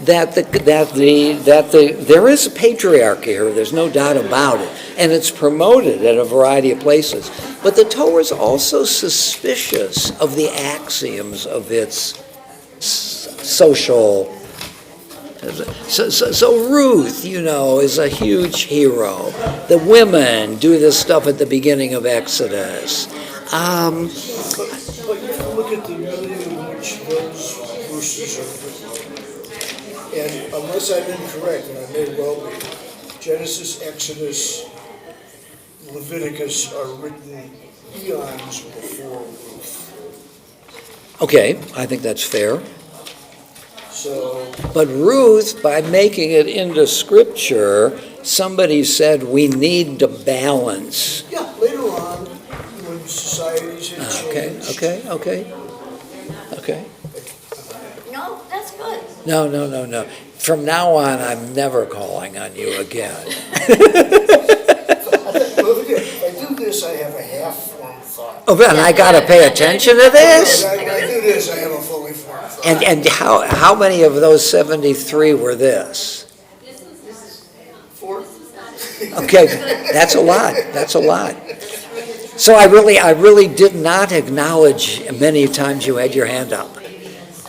That there is a patriarchy here, there's no doubt about it, and it's promoted at a variety of places. But the Torah is also suspicious of the axioms of its social. So Ruth, is a huge hero. The women do this stuff at the beginning of Exodus. But you have to look at the meaning in which those verses are written. And unless I'm incorrect, and I may well be, Genesis, Exodus, Leviticus are written eons before Ruth. Okay, I think that's fair. So, But Ruth, by making it into Scripture, somebody said we need to balance. yeah, later on, when societies had changed. Okay. No, that's good. No. From now on, I'm never calling on you again. Well, look at, if I do this, I have a half-formed thought. Oh, and I gotta pay attention to this? If I do this, I have a fully formed thought. And how many of those 73 were this? Four? Okay, that's a lot. So I really did not acknowledge many times you had your hand up.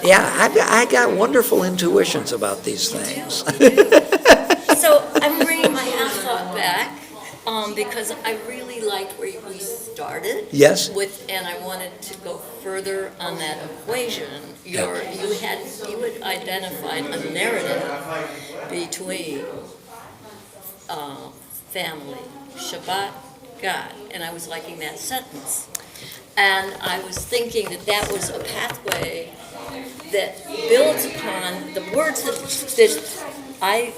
Yeah, I got wonderful intuitions about these things. So I'm bringing my half thought back, because I really liked where we started. Yes. And I wanted to go further on that equation. You had identified a narrative between family, Shabbat, God, and I was liking that sentence. And I was thinking that was a pathway that builds upon the words that I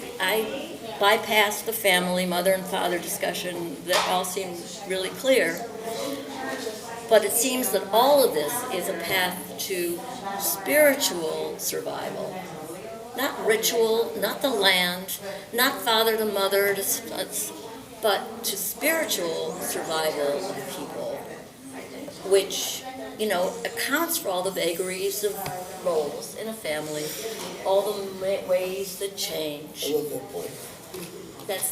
bypassed the family, mother and father discussion, that all seemed really clear. But it seems that all of this is a path to spiritual survival. Not ritual, not the land, not father to mother, but to spiritual survival of people, which, accounts for all the vagaries of roles in a family, all the ways that change. I love that point.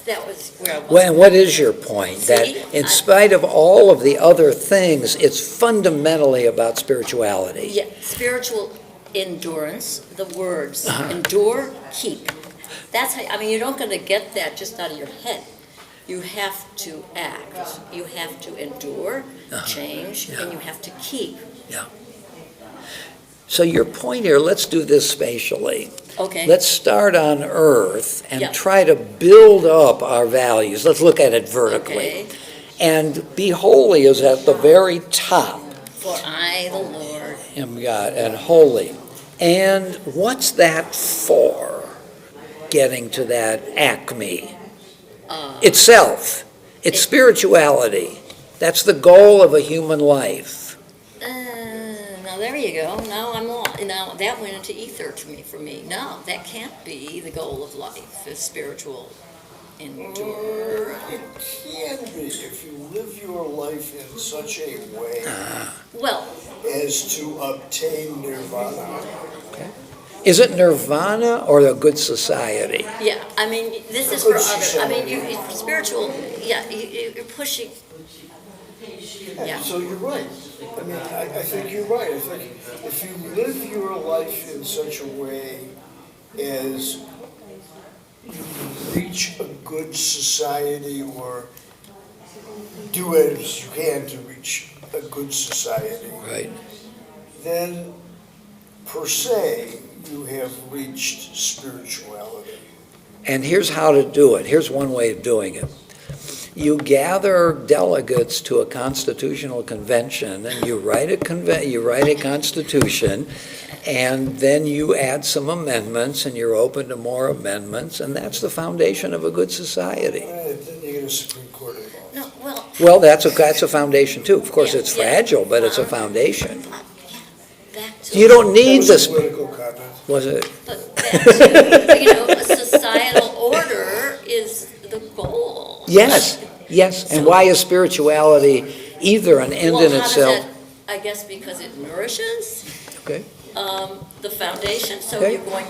That was where I was. Well, and what is your point? That See? in spite of all of the other things, it's fundamentally about spirituality. Yeah, spiritual endurance, the words, endure, keep. That's how, you're not going to get that just out of your head. You have to act, you have to endure, change, and you have to keep. Yeah. So your point here, let's do this spatially. Okay. Let's start on Earth and Yeah. try to build up our values. Let's look at it vertically. Okay. And be holy is at the very top. For I, the Lord. Am God and holy. And what's that for? Getting to that acme itself. It's spirituality. That's the goal of a human life. Now there you go. Now I'm lost. Now that went into ether for me. No, that can't be the goal of life. Is spiritual endure. It can be if you live your life in such a way Well, as to obtain nirvana. Is it nirvana or a good society? yeah. This is for others. You spiritual. Yeah, you're pushing. Yeah. So you're right. I think you're right. I think if you live your life in such a way as you reach a good society or do as you can to reach a good society, Right. then per se you have reached spirituality. And here's how to do it. Here's one way of doing it. You gather delegates to a constitutional convention, and you write a constitution, and then you add some amendments, and you're open to more amendments, and that's the foundation of a good society. Then you get a Supreme Court involved. No. Well. Well, that's a foundation too. Of course, it's Yeah. fragile, but it's a foundation. Back to. You don't That need was this. a political comment. Was it? But back to, a societal order is the goal. Yes. And why is spirituality either an end in Well, how does itself? that, I guess because it nourishes Okay. the foundation, so Okay. you're going,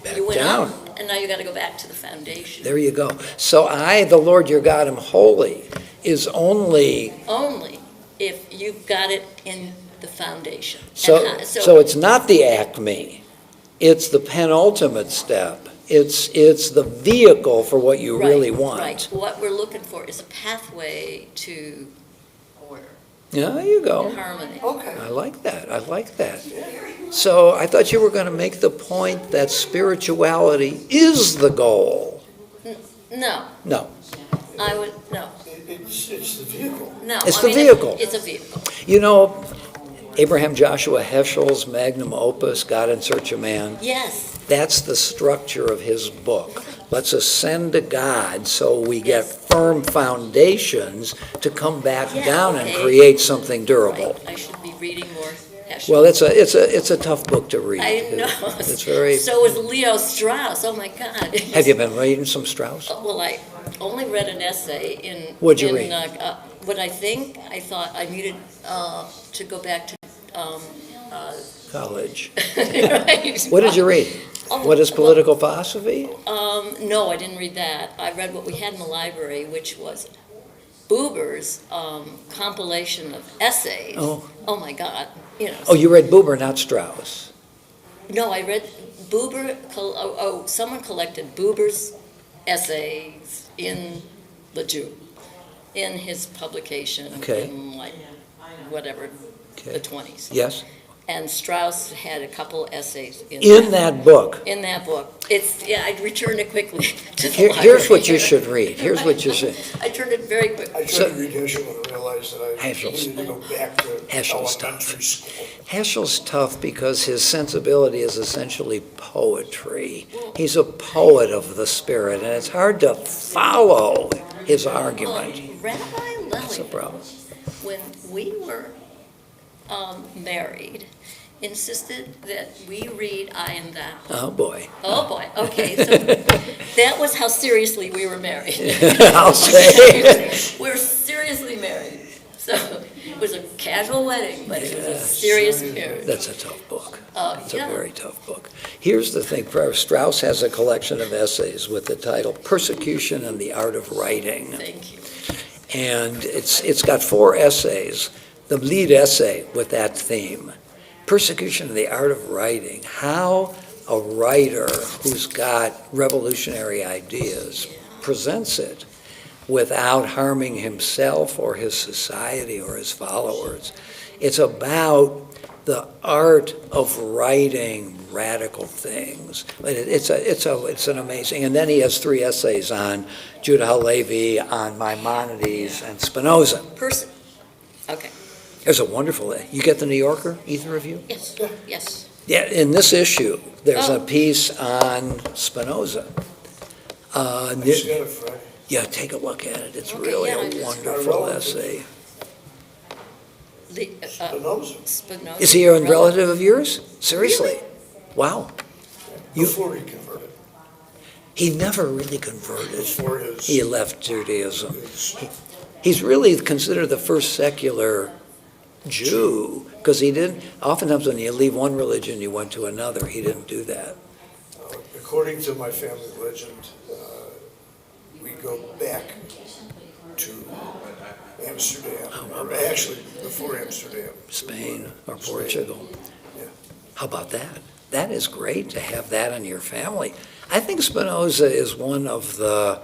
Back you went down. up, and now you gotta go back to the foundation. There you go. So I, the Lord your God, am holy is only, Only if you've got it in the foundation. so And it's not the acme. It's the penultimate step. It's the vehicle for what you really Right, want. Right, what we're looking for is a pathway to order Yeah, there you go. and harmony. Okay. I like that. I like that. So I thought you were going to make the point that spirituality is the goal. No, No, I would, no, It's the vehicle. no. It's I the mean, vehicle. It's a vehicle. you know, Abraham Joshua Heschel's magnum opus, God in Search of Man, Yes, that's the structure of his book. Let's ascend to God so we get Yes. firm foundations to come back Yeah, down and okay. create something durable. right, I should be reading more Heschel. Well, it's a tough book to read. I know. It's very. So is Leo Strauss, oh my God. Have you been reading some Strauss? Well, I only read an essay in. What'd you read? What I thought I needed to go back to, College. right. What did you read? Oh, What is well, political philosophy? No, I didn't read that. I read what we had in the library, which was Buber's compilation of essays. Oh. Oh, my God, you know. Oh, you read Buber, not Strauss. No, I read Buber, someone collected Buber's essays in the Jew, in his publication Okay. in like, whatever, Okay. the 20s. Yes? And Strauss had a couple essays In that book. In that book. I returned it quickly to the Here's what library. you should read. Here's what you should. I turned it very quick. I tried So- to read Heschel and realized that I Heschel's- needed to go back to Heschel's tough. elementary school. Heschel's tough because his sensibility is essentially poetry. He's a poet of the spirit, and it's hard to follow his argument. Rabbi That's a Lely, problem. when we were married, insisted that we read I and Thou. Oh, boy. Oh, boy, okay, so that was how seriously we were married. I'll say. We were seriously married. So it was a casual wedding, but it was a serious marriage. That's a tough book. It's a Yeah. very tough book. Here's the thing, Strauss has a collection of essays with the title Persecution and the Art of Writing. Thank you. And it's got 4 essays, the lead essay with that theme. Persecution and the Art of Writing, how a writer who's got revolutionary ideas presents it without harming himself or his society or his followers. It's about the art of writing radical things. It's an amazing, and then he has 3 essays on Judah Halevi, on Maimonides, and Spinoza. Okay, There's a wonderful, you get the New Yorker, either of you? yes, yes. Yeah, in this issue, there's a Oh. piece on Spinoza. I just got it Friday. Yeah, take a look at it. It's Okay, really yeah, I a just- wonderful essay. Spinoza. Spinoza. Is he a relative of yours? Seriously? Wow. Before he converted. He never really converted. Before his. He left Judaism. his- He's really considered the first secular Jew, because he didn't, oftentimes when you leave one religion, you went to another. He didn't do that. According to my family legend, we go back to Amsterdam, or actually before Amsterdam. Spain or Portugal. Yeah. How about that? That is great to have that in your family. I think Spinoza is one of the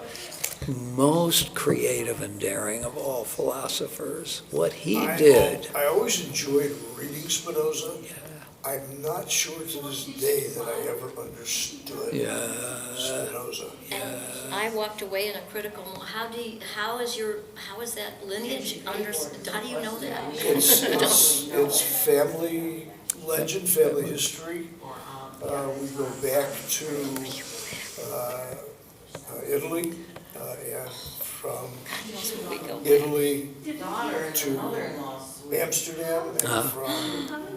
most creative and daring of all philosophers. What he did. I always enjoyed reading Spinoza. I'm not sure to this day that I ever understood Spinoza. And I walked away in a critical, how is that lineage how do you know that? It's family legend, family history. We go back to Italy, and from Italy to Amsterdam, and from